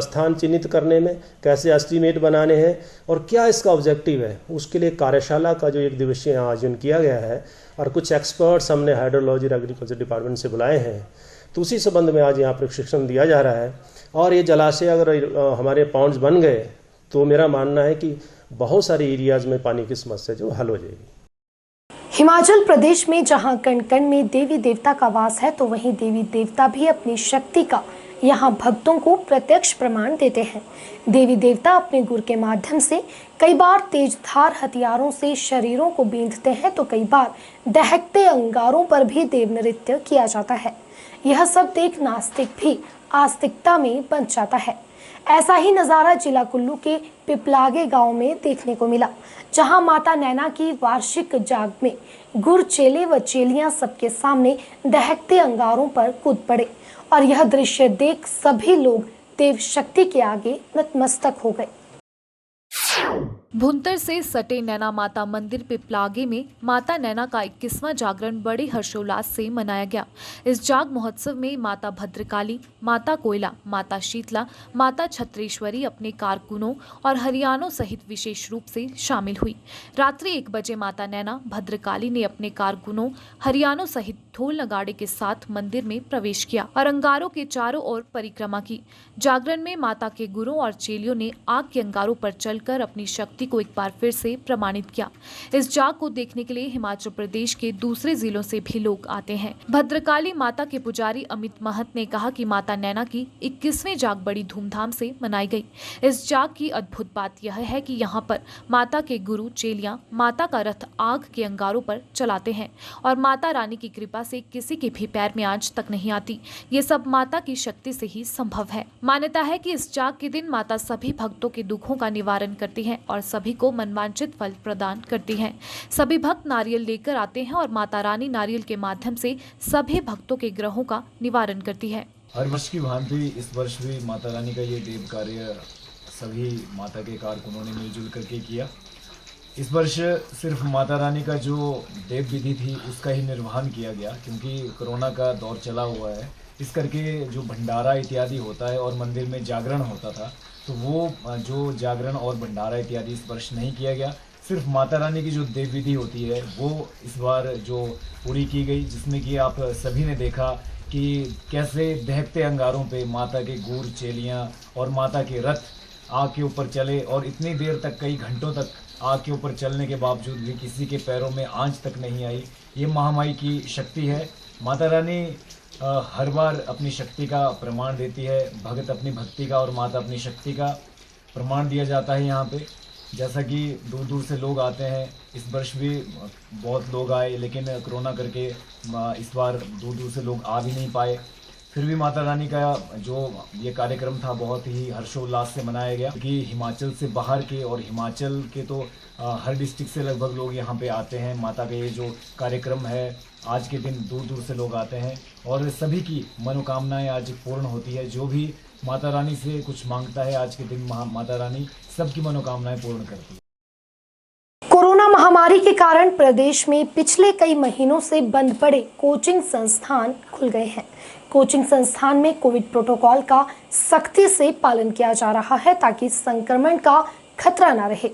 स्थान चिन्हित करने में, कैसे एस्टीमेट बनाने हैं और क्या इसका ऑब्जेक्टिव है, उसके लिए कार्यशाला का जो एक दिवसीय आयोजन किया गया है और कुछ एक्सपर्ट्स हमने हाइड्रोलॉजी और एग्रीकल्चर डिपार्टमेंट से बुलाए हैं। तो उसी संबंध में आज यहाँ प्रशिक्षण दिया जा रहा है। और ये जलाशय अगर हमारे पॉन्ड्स बन गए तो मेरा मानना है कि बहुत सारी एरियाज़ में पानी की समस्या जो हल हो जाएगी। हिमाचल प्रदेश में जहां कण कण में देवी देवता का वास है तो वहीं देवी देवता भी अपनी शक्ति का यहाँ भक्तों को प्रत्यक्ष प्रमाण देते हैं। देवी देवता अपने गुर के माध्यम से कई बार तेजधार हथियारों से शरीरों को बींधते हैं तो कई बार दहकते अंगारों पर भी देव नृत्य किया जाता है। यह सब देख नास्तिक भी आस्तिकता में बन जाता है। ऐसा ही नज़ारा जिला कुल्लू के पिपलागे गांव में देखने को मिला, जहां माता नैना की वार्षिक जाग में गुर चेले व चेलियां सबके सामने दहकते अंगारों पर कूद पड़े और यह दृश्य देख सभी लोग देव शक्ति के आगे नतमस्तक हो गए। भुंतर से सटे नैना माता मंदिर पिपलागे में माता नैना का 21वां जागरण बड़े हर्षोल्लास से मनाया गया। इस जाग महोत्सव में माता भद्रकाली, माता कोयला, माता शीतला, माता छत्रेश्वरी अपने कारकुनों और हरियाणों सहित विशेष रूप से शामिल हुई। रात्रि 1 बजे माता नैना भद्रकाली ने अपने कारकुनों हरियाणों सहित ढोल नगाड़े के साथ मंदिर में प्रवेश किया और अंगारों के चारों ओर परिक्रमा की। जागरण में माता के गुरुओं और चेलियों ने आग के अंगारों पर चलकर अपनी शक्ति को एक बार फिर से प्रमाणित किया। इस जाग को देखने के लिए हिमाचल प्रदेश के दूसरे जिलों से भी लोग आते हैं। भद्रकाली माता के पुजारी अमित महत ने कहा कि माता नैना की 21वीं जाग बड़ी धूमधाम से मनाई गई। इस जाग की अद्भुत बात यह है कि यहाँ पर माता के गुरु चेलियां माता का रथ आग के अंगारों पर चलाते हैं और माता रानी की कृपा से किसी के भी पैर में आंच तक नहीं आती। ये सब माता की शक्ति से ही संभव है। मान्यता है कि इस जाग के दिन माता सभी भक्तों के दुखों का निवारण करती हैं और सभी को मनवांछित फल प्रदान करती हैं। सभी भक्त नारियल लेकर आते हैं और माता रानी नारियल के माध्यम से सभी भक्तों के ग्रहों का निवारण करती है। हर वर्ष की भांति इस वर्ष भी माता रानी का ये देव कार्य सभी माता के कारकुनों ने मिलजुल करके किया। इस वर्ष सिर्फ माता रानी का जो देव विधि थी उसका ही निर्वहन किया गया, क्योंकि कोरोना का दौर चला हुआ है। इस करके जो भंडारा इत्यादि होता है और मंदिर में जागरण होता था, तो वो जो जागरण और भंडारा इत्यादि इस वर्ष नहीं किया गया। सिर्फ माता रानी की जो देव विधि होती है वो इस बार जो पूरी की गई, जिसमें कि आप सभी ने देखा कि कैसे दहकते अंगारों पे माता के गुर चेलियाँ और माता के रथ आग के ऊपर चले और इतनी देर तक, कई घंटों तक आग के ऊपर चलने के बावजूद भी किसी के पैरों में आंच तक नहीं आई। ये महामाई की शक्ति है। माता रानी हर बार अपनी शक्ति का प्रमाण देती है। भगत अपनी भक्ति का और माता अपनी शक्ति का प्रमाण दिया जाता है यहाँ पे। जैसा कि दूर दूर से लोग आते हैं, इस वर्ष भी बहुत लोग आए, लेकिन कोरोना करके इस बार दूर दूर से लोग आ भी नहीं पाए। फिर भी माता रानी का जो ये कार्यक्रम था बहुत ही हर्षोल्लास से मनाया गया, क्योंकि हिमाचल से बाहर के और हिमाचल के तो हर डिस्ट्रिक्ट से लगभग लोग यहाँ पे आते हैं। माता का ये जो कार्यक्रम है, आज के दिन दूर दूर से लोग आते हैं और सभी की मनोकामनाएं आज पूर्ण होती है। जो भी माता रानी से कुछ मांगता है, आज के दिन माता रानी सबकी मनोकामनाएं पूर्ण करती है। कोरोना महामारी के कारण प्रदेश में पिछले कई महीनों से बंद पड़े कोचिंग संस्थान खुल गए हैं। कोचिंग संस्थान में कोविड प्रोटोकॉल का सख्ती से पालन किया जा रहा है ताकि संक्रमण का खतरा न रहे।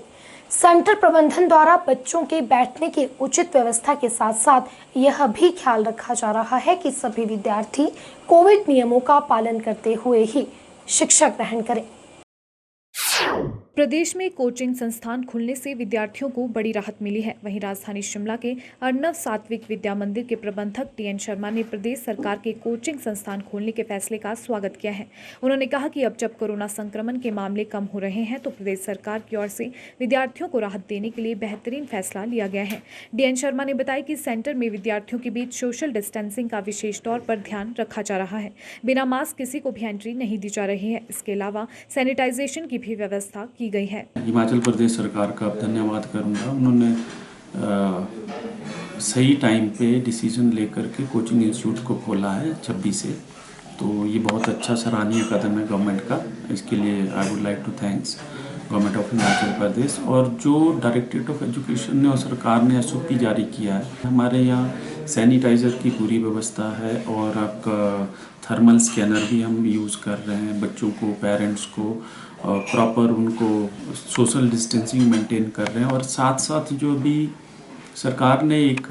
सेंटर प्रबंधन द्वारा बच्चों के बैठने की उचित व्यवस्था के साथ साथ यह भी ख्याल रखा जा रहा है कि सभी विद्यार्थी कोविड नियमों का पालन करते हुए ही शिक्षा ग्रहण करें। प्रदेश में कोचिंग संस्थान खुलने से विद्यार्थियों को बड़ी राहत मिली है। वहीं राजधानी शिमला के अर्नव सात्विक विद्या मंदिर के प्रबंधक टीएन शर्मा ने प्रदेश सरकार के कोचिंग संस्थान खोलने के फैसले का स्वागत किया है। उन्होंने कहा कि अब जब कोरोना संक्रमण के मामले कम हो रहे हैं तो प्रदेश सरकार की ओर से विद्यार्थियों को राहत देने के लिए बेहतरीन फैसला लिया गया है। टीएन शर्मा ने बताया कि सेंटर में विद्यार्थियों के बीच सोशल डिस्टेंसिंग का विशेष तौर पर ध्यान रखा जा रहा है। बिना मास्क किसी को भी एंट्री नहीं दी जा रही है। इसके अलावा सैनिटाइजेशन की भी व्यवस्था की गई है। हिमाचल प्रदेश सरकार का धन्यवाद करूंगा। उन्होंने सही टाइम पे डिसीजन लेकर के कोचिंग इंस्टीट्यूट को खोला है 26 से, तो ये बहुत अच्छा सराहनीय कदम है गवर्नमेंट का। इसके लिए I would like to thanks government of Himachal Pradesh. और जो डायरेक्टरेट ऑफ एजुकेशन ने और सरकार ने SOP जारी किया है, हमारे यहाँ सैनिटाइज़र की पूरी व्यवस्था है और आपका थर्मल स्कैनर भी हम यूज़ कर रहे हैं। बच्चों को, पेरेंट्स को प्रॉपर उनको सोशल डिस्टेंसिंग मेंटेन कर रहे हैं। और साथ साथ जो भी सरकार ने एक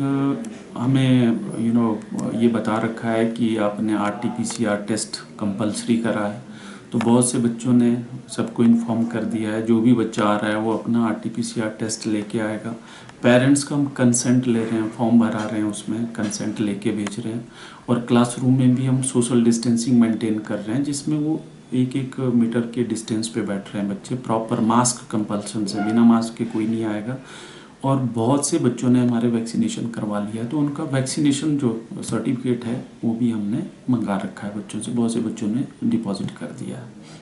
हमें ये बता रखा है कि आपने RT-PCR टेस्ट कंपलसरी करा है, तो बहुत से बच्चों ने सबको इन्फॉर्म कर दिया है। जो भी बच्चा आ रहा है वो अपना RT-PCR टेस्ट लेके आएगा। पेरेंट्स का हम कंसेंट ले रहे हैं, फॉर्म भरा रहे हैं, उसमें कंसेंट लेके भेज रहे हैं। और क्लासरूम में भी हम सोशल डिस्टेंसिंग मेंटेन कर रहे हैं, जिसमें वो 1-1 मीटर के डिस्टेंस पे बैठ रहे हैं बच्चे। प्रॉपर मास्क कंपल्सन से, बिना मास्क के कोई नहीं आएगा। और बहुत से बच्चों ने हमारे वैक्सीनेशन करवा लिया, तो उनका वैक्सीनेशन जो सर्टिफिकेट है वो भी हमने मंगा रखा है बच्चों से। बहुत से बच्चों ने डिपॉजिट कर दिया है।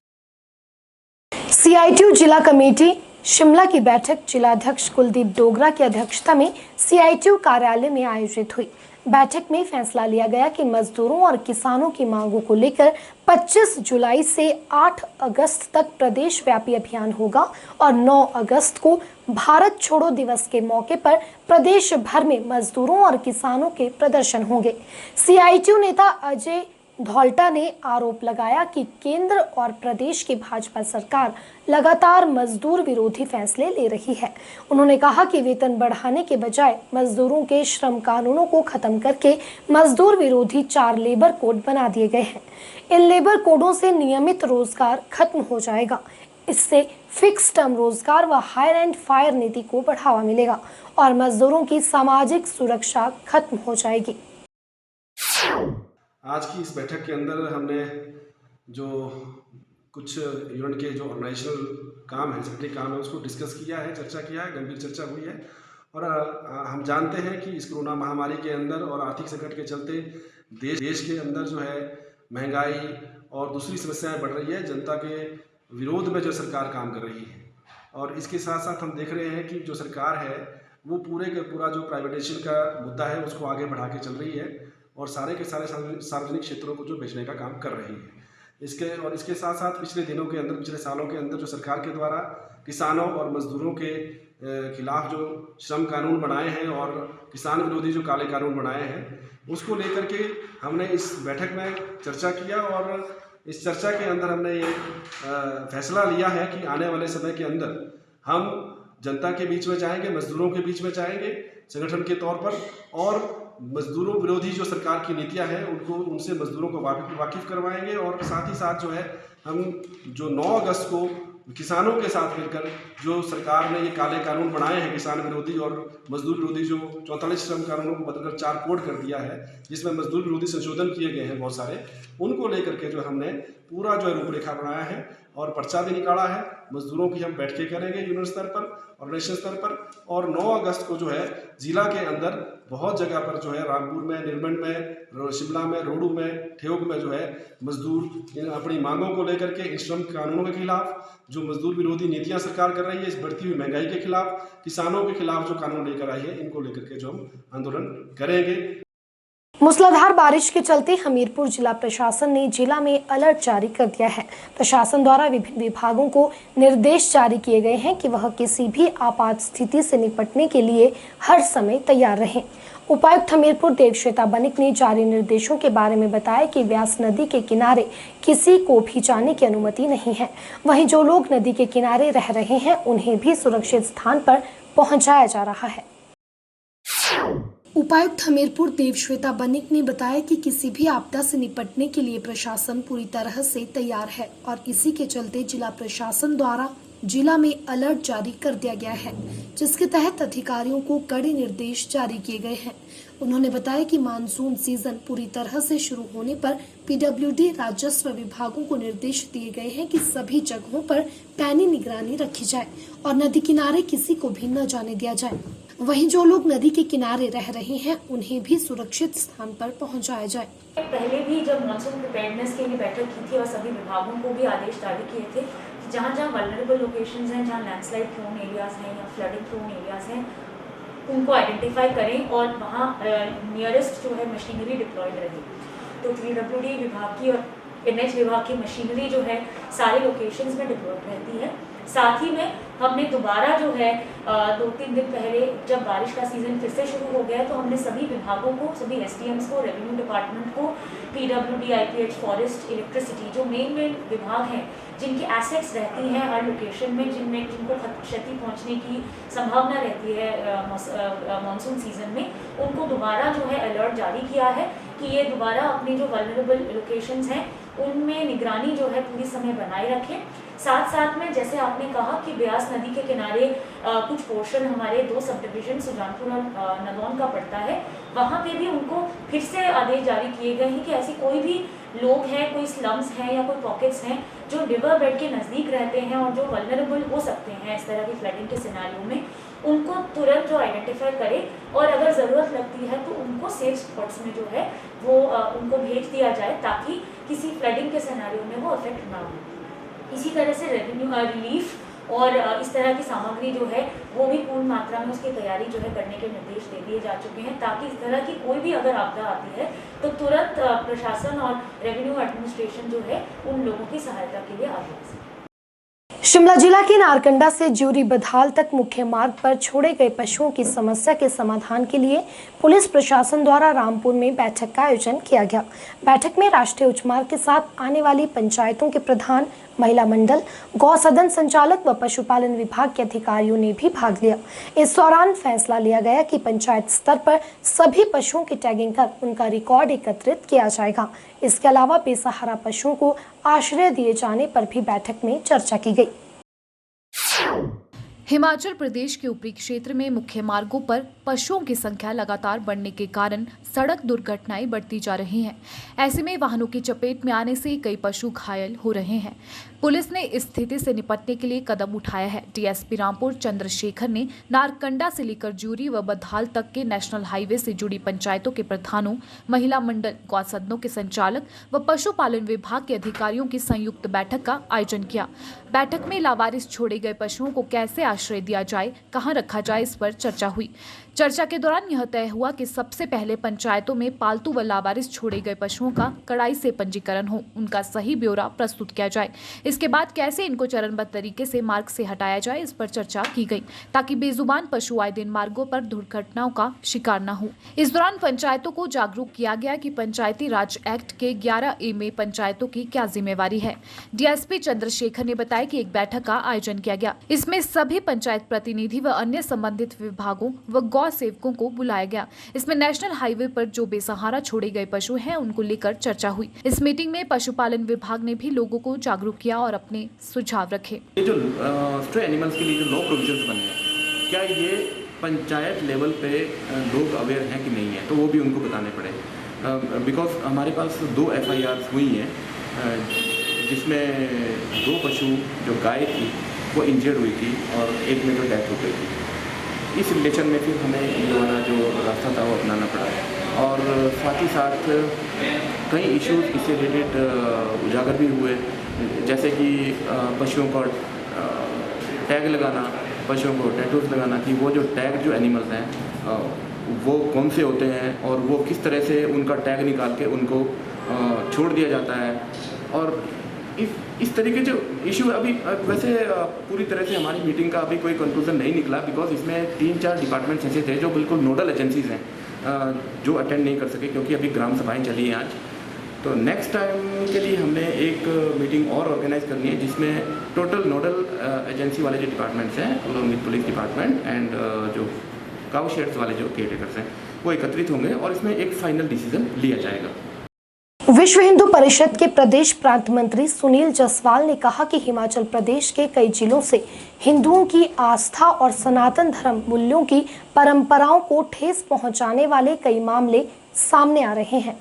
CITU जिला कमेटी शिमला की बैठक जिलाध्यक्ष कुलदीप डोगरा की अध्यक्षता में CITU कार्यालय में आयोजित हुई। बैठक में फैसला लिया गया कि मजदूरों और किसानों की मांगों को लेकर 25 जुलाई से 8 अगस्त तक प्रदेश व्यापी अभियान होगा और 9 अगस्त को भारत छोड़ो दिवस के मौके पर प्रदेश भर में मजदूरों और किसानों के प्रदर्शन होंगे। CITU नेता अजय धौल्टा ने आरोप लगाया कि केंद्र और प्रदेश की भाजपा सरकार लगातार मजदूर विरोधी फैसले ले रही है। उन्होंने कहा कि वेतन बढ़ाने के बजाय मजदूरों के श्रम कानूनों को खत्म करके मजदूर विरोधी 4 लेबर कोड बना दिए गए हैं। इन लेबर कोडों से नियमित रोजगार खत्म हो जाएगा। इससे फिक्स टर्म रोजगार व हायर एंड फायर नीति को बढ़ावा मिलेगा और मजदूरों की सामाजिक सुरक्षा खत्म हो जाएगी। आज की इस बैठक के अंदर हमने जो कुछ यूनिट के जो ऑर्गेनाइजेशनल काम है, सेक्रेटरी काम है, उसको डिस्कस किया है, चर्चा किया है, गंभीर चर्चा हुई है। और हम जानते हैं कि इस कोरोना महामारी के अंदर और आर्थिक संकट के चलते देश के अंदर जो है महंगाई और दूसरी समस्याएं बढ़ रही है। जनता के विरोध में जो सरकार काम कर रही है और इसके साथ साथ हम देख रहे हैं कि जो सरकार है वो पूरे का पूरा जो प्राइवेटाइजेशन का मुद्दा है उसको आगे बढ़ा के चल रही है और सारे के सारे सार्वजनिक क्षेत्रों को जो बेचने का काम कर रही है। इसके साथ साथ पिछले दिनों के अंदर, पिछले सालों के अंदर जो सरकार के द्वारा किसानों और मजदूरों के खिलाफ जो श्रम कानून बनाए हैं और किसान विरोधी जो काले कानून बनाए हैं, उसको लेकर के हमने इस बैठक में चर्चा किया और इस चर्चा के अंदर हमने ये फैसला लिया है कि आने वाले समय के अंदर हम जनता के बीच में जाएंगे, मजदूरों के बीच में जाएंगे संगठन के तौर पर, और मजदूरों विरोधी जो सरकार की नीतियां हैं उनसे मजदूरों को वाकिफ करवाएंगे। और साथ ही साथ जो है हम जो 9 अगस्त को किसानों के साथ मिलकर जो सरकार ने ये काले कानून बनाए हैं किसान विरोधी और मजदूर विरोधी, जो 44 श्रम कानूनों को बदलकर 4 कोड कर दिया है जिसमें मजदूर विरोधी संशोधन किए गए हैं बहुत सारे, उनको लेकर के जो हमने पूरा जो है रूपरेखा बनाया है और पर्चा भी निकाला है। मजदूरों की हम बैठकें करेंगे यूनियन स्तर पर और नेशनल स्तर पर। और 9 अगस्त को जो है जिला के अंदर बहुत जगह पर जो है रामपुर में, निर्मंड में, शिमला में, रोडू में, ठेउग में जो है मजदूर अपनी मांगों को लेकर के, इन श्रम कानूनों के खिलाफ जो मजदूर विरोधी नीतियां सरकार कर रही है, इस बढ़ती हुई महंगाई के खिलाफ, किसानों के खिलाफ जो कानून लेकर आई है, इनको लेकर के जो हम आंदोलन करेंगे। मूसलाधार बारिश के चलते हमीरपुर जिला प्रशासन ने जिला में अलर्ट जारी कर दिया है। प्रशासन द्वारा विभिन्न विभागों को निर्देश जारी किए गए हैं कि वह किसी भी आपात स्थिति से निपटने के लिए हर समय तैयार रहें। उपायुक्त हमीरपुर देवश्वेता बनिक ने जारी निर्देशों के बारे में बताया कि व्यास नदी के किनारे किसी को भी जाने की अनुमति नहीं है। वहीं जो लोग नदी के किनारे रह रहे हैं उन्हें भी सुरक्षित स्थान पर पहुंचाया जा रहा है। उपायुक्त हमीरपुर देवश्वेता बनिक ने बताया कि किसी भी आपदा से निपटने के लिए प्रशासन पूरी तरह से तैयार है और इसी के चलते जिला प्रशासन द्वारा जिला में अलर्ट जारी कर दिया गया है, जिसके तहत अधिकारियों को कड़े निर्देश जारी किए गए हैं। उन्होंने बताया कि मानसून सीजन पूरी तरह से शुरू होने पर PWD राजस्व विभागों को निर्देश दिए गए हैं कि सभी जगहों पर पैनी निगरानी रखी जाए और नदी किनारे किसी को भी न जाने दिया जाए। वहीं जो लोग नदी के किनारे रह रहे हैं उन्हें भी सुरक्षित स्थान पर पहुंचाया जाए। पहले भी जब मानसून प्रिपेयर्डनेस के लिए बैठक की थी और सभी विभागों को भी आदेश जारी किए थे, जहाँ जहाँ वल्नरेबल लोकेशंस हैं, जहाँ लैंडस्लाइड प्रोन एरियाज हैं या फ्लडिंग प्रोन एरियाज हैं, उनको आइडेंटिफाई करें और वहाँ नियरेस्ट जो है मशीनरी डिप्लॉयड रहे। तो PWD विभाग की और NH विभाग की मशीनरी जो है सारे लोकेशंस में डिप्लॉयड रहती है। साथ ही में हमने दोबारा जो है 2-3 दिन पहले जब बारिश का सीज़न फिर से शुरू हो गया तो हमने सभी विभागों को, सभी SDMs को, रेवेन्यू डिपार्टमेंट को, PWD, IPH, फॉरेस्ट, इलेक्ट्रिसिटी, जो मेन विभाग हैं जिनकी एसेट्स रहती हैं हर लोकेशन में, जिनको क्षति पहुंचने की संभावना रहती है मानसून सीजन में, उनको दोबारा जो है अलर्ट जारी किया है कि ये दोबारा अपनी जो वल्नरेबल लोकेशंस हैं उनमें निगरानी जो है पूरी समय बनाए रखें। साथ साथ में जैसे आपने कहा कि ब्यास नदी के किनारे कुछ पोर्शन हमारे 2 सब डिवीजन सुजानपुर और नलौन का पड़ता है, वहाँ पे भी उनको फिर से आदेश जारी किए गए हैं कि ऐसी कोई भी लोग हैं, कोई स्लम्स हैं या कोई पॉकेट्स हैं जो रिवर बेड के नज़दीक रहते हैं और जो वल्नरेबल हो सकते हैं इस तरह की फ्लडिंग के सिनेरियो में, उनको तुरंत जो आइडेंटिफाई करे और अगर ज़रूरत लगती है तो उनको सेफ स्पॉट्स में जो है वो उनको भेज दिया जाए ताकि किसी फ्लडिंग के सिनेरियो में वो अफेक्ट ना हो। इसी तरह से रेवेन्यू रिलीफ और इस तरह की सामग्री जो है वो भी पूर्ण मात्रा में उसकी तैयारी जो है करने के निर्देश दे दिए जा चुके हैं ताकि इस तरह की कोई भी अगर आपदा आती है तो तुरंत प्रशासन और रेवेन्यू एडमिनिस्ट्रेशन जो है उन लोगों की सहायता के लिए आगे आ सके। शिमला जिला के नारकंडा से ज्यूरी बधाल तक मुख्य मार्ग पर छोड़े गए पशुओं की समस्या के समाधान के लिए पुलिस प्रशासन द्वारा रामपुर में बैठक का आयोजन किया गया। बैठक में राष्ट्रीय उच्च मार्ग के साथ आने वाली पंचायतों के प्रधान, महिला मंडल, गौ सदन संचालक व पशुपालन विभाग के अधिकारियों ने भी भाग लिया। इस दौरान फैसला लिया गया कि पंचायत स्तर पर सभी पशुओं की टैगिंग कर उनका रिकॉर्ड एकत्रित किया जाएगा। इसके अलावा बेसहारा पशुओं को आश्रय दिए जाने पर भी बैठक में चर्चा की गई। हिमाचल प्रदेश के ऊपरी क्षेत्र में मुख्य मार्गों पर पशुओं की संख्या लगातार बढ़ने के कारण सड़क दुर्घटनाएं बढ़ती जा रही हैं। ऐसे में वाहनों की चपेट में आने से कई पशु घायल हो रहे हैं। पुलिस ने इस स्थिति से निपटने के लिए कदम उठाया है। डीएसपी रामपुर चंद्रशेखर ने नारकंडा से लेकर ज्यूरी व बधाल तक के नेशनल हाईवे से जुड़ी पंचायतों के प्रधानों, महिला मंडल, गौ सदनों के संचालक व पशुपालन विभाग के अधिकारियों की संयुक्त बैठक का आयोजन किया। बैठक में लावारिस छोड़े गए पशुओं को कैसे आश्रय दिया जाए, कहां रखा जाए, इस पर चर्चा हुई। चर्चा के दौरान यह तय हुआ कि सबसे पहले पंचायतों में पालतू व लावारिस छोड़े गए पशुओं का कड़ाई से पंजीकरण हो, उनका सही ब्यौरा प्रस्तुत किया जाए। इसके बाद कैसे इनको चरणबद्ध तरीके से मार्ग से हटाया जाए, इस पर चर्चा की गई ताकि बेजुबान पशु आए दिन मार्गों पर दुर्घटनाओं का शिकार न हो। इस दौरान पंचायतों को जागरूक किया गया कि पंचायती राज एक्ट के 11A में पंचायतों की क्या जिम्मेवारी है। डीएसपी चंद्रशेखर ने बताया कि एक बैठक का आयोजन किया गया। इसमें सभी पंचायत प्रतिनिधि व अन्य संबंधित विभागों व गौ सेवकों को बुलाया गया। इसमें नेशनल हाईवे पर जो बेसहारा छोड़े गए पशु हैं उनको लेकर चर्चा हुई। इस मीटिंग में पशुपालन विभाग ने भी लोगों को जागरूक किया और अपने सुझाव रखे। ये जो स्ट्रे एनिमल्स के लिए जो लॉ प्रोविजंस बने हैं, क्या ये पंचायत लेवल पे लोग अवेयर हैं कि नहीं है, तो वो भी उनको बताने पड़े। बिकॉज हमारे पास 2 FIRs हुई हैं जिसमें 2 पशु जो गाय थी वो इंजर्ड हुई थी और एक में तो डेथ हो गई थी। इस रिलेशन में फिर हमें ये वाला जो रास्ता था वो अपनाना पड़ा और साथ ही साथ कई इश्यूज इससे रिलेटेड उजागर भी हुए, जैसे कि पशुओं को टैग लगाना, पशुओं को टैटूज लगाना कि वो जो टैग जो एनिमल्स हैं वो कौन से होते हैं और वो किस तरह से उनका टैग निकाल के उनको छोड़ दिया जाता है। और इस तरीके जो इशू अभी वैसे पूरी तरह से हमारी मीटिंग का अभी कोई कंक्लूजन नहीं निकला, बिकॉज इसमें 3-4 डिपार्टमेंट्स ऐसे थे जो बिल्कुल नोडल एजेंसीज हैं जो अटेंड नहीं कर सके क्योंकि अभी ग्राम सभाएं चली हैं आज। तो नेक्स्ट टाइम के लिए हमने एक मीटिंग और ऑर्गेनाइज करनी है जिसमें टोटल नोडल एजेंसी वाले जो डिपार्टमेंट्स हैं along with police department and जो काउ शेड्स वाले जो केयरटेकर्स हैं वो एकत्रित होंगे और इसमें एक फाइनल डिसीजन लिया जाएगा। विश्व हिंदू परिषद के प्रदेश प्रांत मंत्री सुनील जायसवाल ने कहा कि हिमाचल प्रदेश के कई जिलों से हिंदुओं की आस्था और सनातन धर्म मूल्यों की परंपराओं को ठेस पहुंचाने वाले कई मामले सामने आ रहे हैं।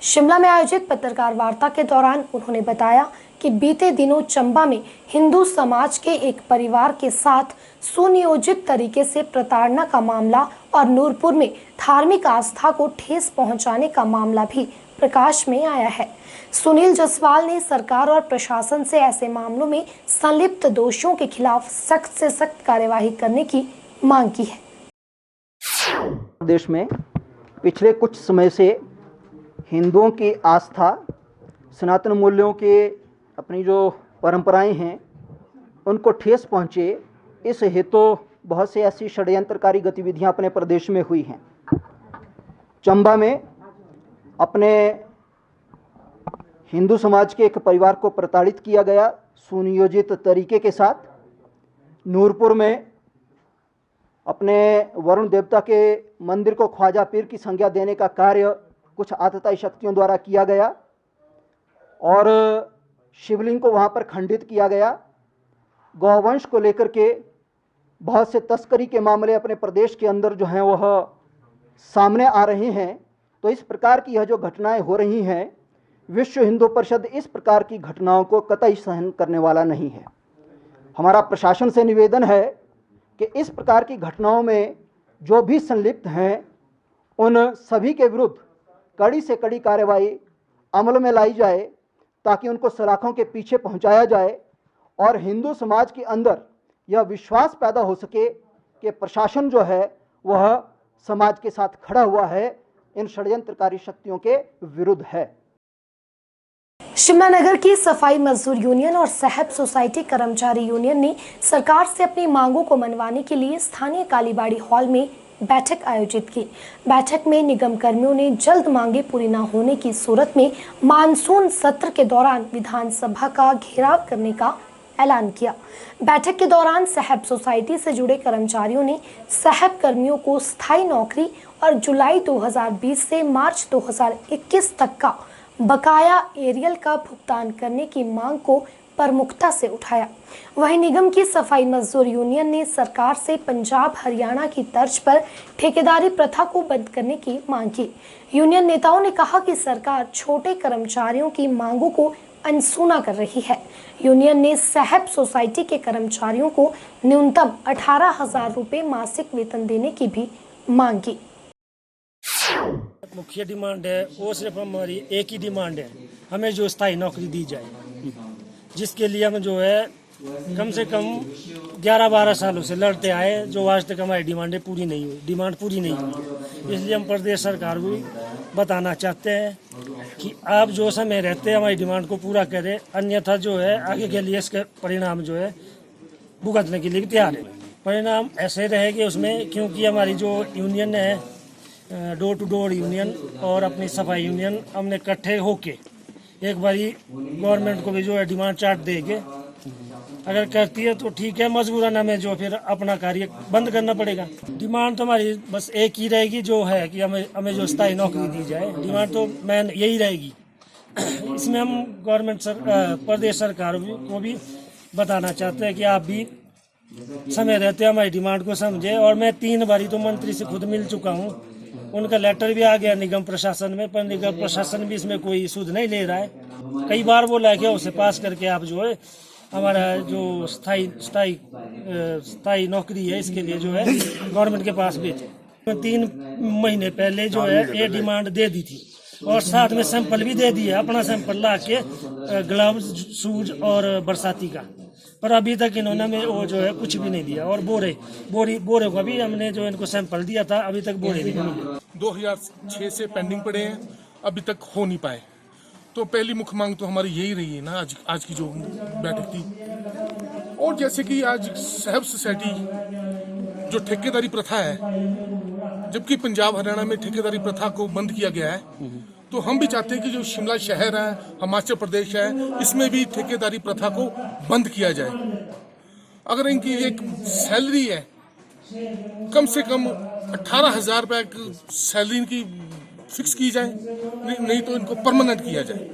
शिमला में आयोजित पत्रकार वार्ता के दौरान उन्होंने बताया कि बीते दिनों चंबा में हिंदू समाज के एक परिवार के साथ सुनियोजित तरीके से प्रताड़ना का मामला और नूरपुर में धार्मिक आस्था को ठेस पहुंचाने का मामला भी प्रकाश में आया है। सुनील जायसवाल ने सरकार और प्रशासन से ऐसे मामलों में संलिप्त दोषियों के खिलाफ सख्त से सख्त कार्यवाही करने की मांग की है। देश में पिछले कुछ समय से हिंदुओं की आस्था, सनातन मूल्यों के अपनी जो परंपराएं हैं उनको ठेस पहुंचे, इस हेतु बहुत से ऐसी षड्यंत्रकारी गतिविधियां अपने प्रदेश में हुई हैं। चंबा में अपने हिंदू समाज के एक परिवार को प्रताड़ित किया गया सुनियोजित तरीके के साथ। नूरपुर में अपने वरुण देवता के मंदिर को ख्वाजा पीर की संज्ञा देने का कार्य कुछ आतताई शक्तियों द्वारा किया गया और शिवलिंग को वहाँ पर खंडित किया गया। गौवंश को लेकर के बहुत से तस्करी के मामले अपने प्रदेश के अंदर जो हैं वह सामने आ रहे हैं। तो इस प्रकार की यह जो घटनाएं हो रही हैं, विश्व हिंदू परिषद इस प्रकार की घटनाओं को कतई सहन करने वाला नहीं है। हमारा प्रशासन से निवेदन है कि इस प्रकार की घटनाओं में जो भी संलिप्त हैं उन सभी के विरुद्ध कड़ी से कड़ी कार्रवाई अमल में लाई जाए ताकि उनको सलाखों के पीछे पहुंचाया जाए और हिंदू समाज के अंदर यह विश्वास पैदा हो सके कि प्रशासन जो है वह समाज के साथ खड़ा हुआ है, इन षड्यंत्रकारी शक्तियों के विरुद्ध है। शिमला नगर की सफाई मजदूर यूनियन और साहब सोसाइटी कर्मचारी यूनियन ने सरकार से अपनी मांगों को मनवाने के लिए स्थानीय कालीबाड़ी हॉल में बैठक आयोजित की। बैठक में निगम कर्मियों ने जल्द मांगे पूरी न होने की सूरत में मानसून सत्र के दौरान विधानसभा का घेराव करने का ऐलान किया। बैठक के दौरान साहब सोसाइटी से जुड़े कर्मचारियों ने साहब कर्मियों को स्थायी नौकरी और जुलाई 2020 से मार्च 2021 तक का बकाया एरियल का भुगतान करने की मांग को प्रमुखता से उठाया। वहीं निगम की सफाई मजदूर यूनियन ने सरकार से पंजाब हरियाणा की तर्ज पर ठेकेदारी प्रथा को बंद करने की मांग की। यूनियन नेताओं ने कहा कि सरकार छोटे कर्मचारियों की मांगों को अनसुना कर रही है। यूनियन ने साहब सोसाइटी के कर्मचारियों को न्यूनतम 18,000 रुपये मासिक वेतन देने की भी मांग की। मुख्य डिमांड है वो सिर्फ हमारी एक ही डिमांड है, हमें जो स्थायी नौकरी दी जाए, जिसके लिए हम जो है कम से कम 11-12 सालों से लड़ते आए, जो आज तक हमारी डिमांड पूरी नहीं हुई। इसलिए हम प्रदेश सरकार को बताना चाहते हैं कि आप जो समय रहते हैं हमारी डिमांड को पूरा करें, अन्यथा जो है आगे के लिए इसके परिणाम जो है भुगतने के लिए भी तैयार है। परिणाम ऐसे रहेंगे उसमें, क्योंकि हमारी जो यूनियन है डोर टू डोर यूनियन और अपनी सफाई यूनियन हमने इकट्ठे होके एक बारी गवर्नमेंट को भी जो है डिमांड चार्ट देंगे। अगर करती है तो ठीक है, मजबूरन हमें जो फिर अपना कार्य बंद करना पड़ेगा। डिमांड तो हमारी बस एक ही रहेगी, जो है कि हमें जो स्थायी नौकरी दी जाए। डिमांड तो मेन यही रहेगी। इसमें हम गवर्नमेंट प्रदेश सरकार को भी बताना चाहते हैं कि आप भी समय रहते हमारी डिमांड को समझे। और मैं 3 बारी तो मंत्री से खुद मिल चुका हूँ, उनका लेटर भी आ गया निगम प्रशासन में, पर निगम प्रशासन भी इसमें कोई सुध नहीं ले रहा है। कई बार बोला है कि उसे पास करके आप जो है हमारा जो स्थायी नौकरी है इसके लिए जो है गवर्नमेंट के पास भेजे। 3 महीने पहले जो है ये डिमांड दे दी थी और साथ में सैंपल भी दे दिया, अपना सैंपल ला के ग्लव्स, शूज और बरसाती का, पर अभी तक इन्होंने में वो जो है कुछ भी नहीं दिया। और बोरे का भी हमने जो इनको सैंपल दिया था, अभी तक बोरे भी नहीं मिले। 2006 से पेंडिंग पड़े हैं, अभी तक हो नहीं पाए। तो पहली मुख्य मांग तो हमारी यही रही है ना आज की जो बैठक थी। और जैसे कि आज साहब सोसाइटी जो ठेकेदारी प्रथा है, जबकि पंजाब हरियाणा में ठेकेदारी प्रथा को बंद किया गया है, तो हम भी चाहते हैं कि जो शिमला शहर है, हिमाचल प्रदेश है, इसमें भी ठेकेदारी प्रथा को बंद किया जाए। अगर इनकी एक सैलरी है, कम से कम 18,000 रुपये सैलरी इनकी फिक्स की जाए, नहीं तो इनको परमानेंट किया जाए।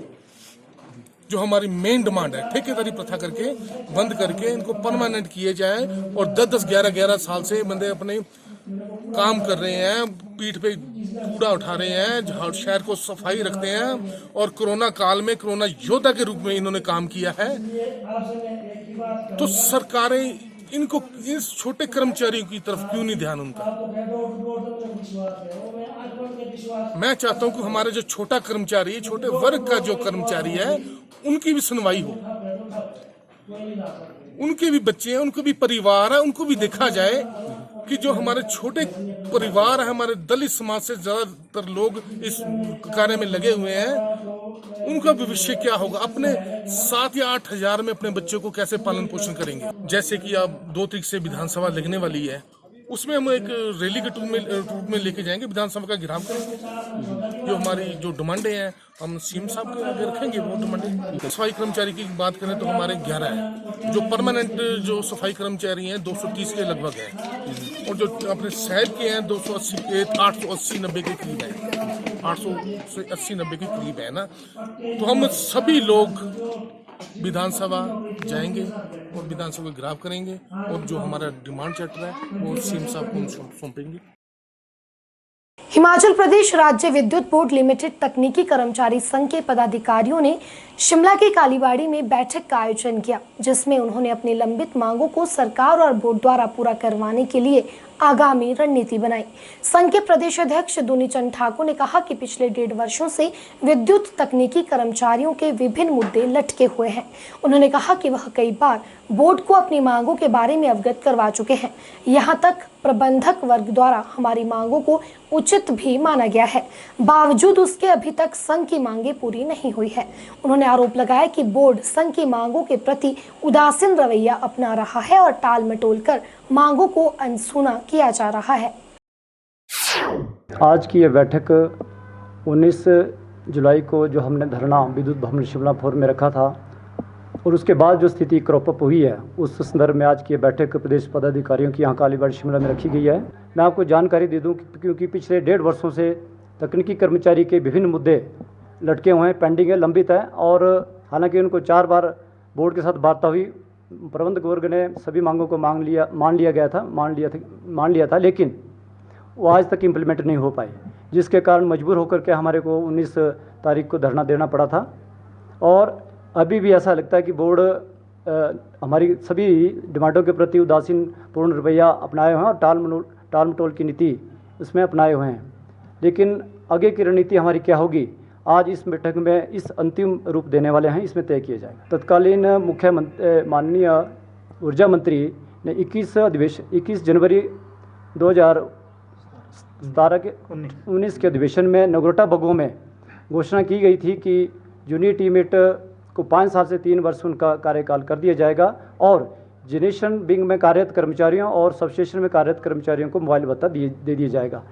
जो हमारी मेन डिमांड है, ठेकेदारी प्रथा करके बंद करके इनको परमानेंट किए जाए। और 10-10, 11-11 साल से बंदे अपने काम कर रहे हैं, पीठ पे कूड़ा उठा रहे हैं, शहर को सफाई रखते हैं, और कोरोना काल में कोरोना योद्धा के रूप में इन्होंने काम किया है। तो सरकारें इनको, इस छोटे कर्मचारियों की तरफ क्यों नहीं ध्यान उनका? मैं चाहता हूं कि हमारे जो छोटा कर्मचारी, छोटे वर्ग का जो कर्मचारी है, उनकी भी सुनवाई हो। उनके भी बच्चे हैं, उनके भी परिवार है, उनको भी देखा जाए कि जो हमारे छोटे परिवार है, हमारे दलित समाज से ज्यादातर लोग इस कार्य में लगे हुए हैं, उनका भविष्य क्या होगा? अपने 7 या 8 हजार में अपने बच्चों को कैसे पालन पोषण करेंगे? जैसे कि अब 2 तारीख से विधानसभा लगने वाली है, उसमें हम एक रैली के रूप में लेके जाएंगे, विधानसभा का घेराव करेंगे। जो हमारी जो डिमांडें हैं हम सीएम साहब के आगे रखेंगे वो डिमांडें। सफाई कर्मचारी की बात करें तो हमारे 11 हैं जो परमानेंट जो सफाई कर्मचारी हैं, 230 के लगभग हैं, और जो अपने शहर के हैं 880-90 के करीब है, 800 से 80-90 के करीब है ना। तो हम सभी लोग विधानसभा जाएंगे और विधानसभा घेराव करेंगे, और जो हमारा डिमांड चल रहा है वो सीएम साहब को सौंपेंगे। हिमाचल प्रदेश राज्य विद्युत बोर्ड लिमिटेड तकनीकी कर्मचारी संघ के पदाधिकारियों ने शिमला के कालीबाड़ी में बैठक का आयोजन किया, जिसमें उन्होंने अपनी लंबित मांगों को सरकार और बोर्ड द्वारा पूरा करवाने के लिए आगामी रणनीति बनाई। संघ के प्रदेश अध्यक्ष दुनीचंद ठाकुर ने कहा कि पिछले 1.5 वर्षों से विद्युत तकनीकी कर्मचारियों के विभिन्न मुद्दे लटके हुए हैं। उन्होंने कहा कि वह कई बार बोर्ड को अपनी मांगों के बारे में अवगत करवा चुके हैं। यहां तक प्रबंधक वर्ग द्वारा हमारी मांगों को उचित भी माना गया है, बावजूद उसके अभी तक संघ की मांगे पूरी नहीं हुई है। उन्होंने आरोप लगाया कि बोर्ड संघ की मांगों के प्रति उदासीन रवैया अपना रहा है और टाल मटोल कर मांगों को अनसुना किया जा रहा है। आज की यह बैठक 19 जुलाई को जो हमने धरना विद्युत भवन शिमला 4 में रखा था और उसके बाद जो स्थिति क्रॉप अप हुई है, उस संदर्भ में आज की यह बैठक प्रदेश पदाधिकारियों की यहाँ कालीबाड़ी शिमला में रखी गई है। मैं आपको जानकारी दे दूँ क्योंकि पिछले 1.5 वर्षों से तकनीकी कर्मचारी के विभिन्न मुद्दे लटके हुए हैं, पेंडिंग है, लंबित है और हालांकि उनको 4 बार बोर्ड के साथ वार्ता हुई, प्रबंधक वर्ग ने सभी मांगों को मान लिया था, लेकिन वो आज तक इम्प्लीमेंट नहीं हो पाए, जिसके कारण मजबूर होकर के हमारे को 19 तारीख को धरना देना पड़ा था। और अभी भी ऐसा लगता है कि बोर्ड हमारी सभी डिमांडों के प्रति उदासीन पूर्ण रवैया अपनाए हुए हैं और टाल मटोल की नीति उसमें अपनाए हुए हैं। लेकिन आगे की रणनीति हमारी क्या होगी, आज इस बैठक में इस अंतिम रूप देने वाले हैं, इसमें तय किया जाएगा। तत्कालीन माननीय ऊर्जा मंत्री ने 21 जनवरी 2019 के अधिवेशन में नगरोटा बगों में घोषणा की गई थी कि जूनियर टीमेट को 5 साल से 3 वर्ष उनका कार्यकाल कर दिया जाएगा और जनरेशन विंग में कार्यरत कर्मचारियों और सबस्टेशन में कार्यरत कर्मचारियों को मोबाइल भत्ता दे दिया जाएगा।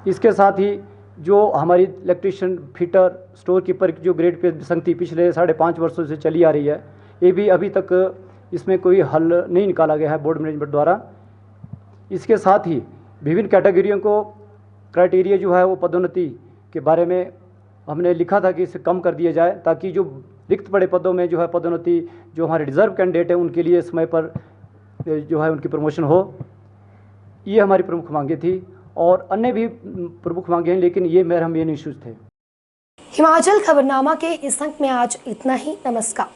इसके साथ ही जो हमारी इलेक्ट्रीशियन, फिटर, स्टोर कीपर की जो ग्रेड पे संगति पिछले 5.5 वर्षों से चली आ रही है, ये भी अभी तक इसमें कोई हल नहीं निकाला गया है बोर्ड मैनेजमेंट द्वारा। इसके साथ ही विभिन्न कैटेगरियों को क्राइटेरिया जो है वो पदोन्नति के बारे में हमने लिखा था कि इसे कम कर दिया जाए, ताकि जो रिक्त पड़े पदों में जो है पदोन्नति जो हमारे रिजर्व कैंडिडेट हैं उनके लिए समय पर जो है उनकी प्रमोशन हो। ये हमारी प्रमुख मांगे थी और अन्य भी प्रमुख मांगे हैं, लेकिन ये मेन इश्यूज थे। हिमाचल खबरनामा के इस अंक में आज इतना ही। नमस्कार।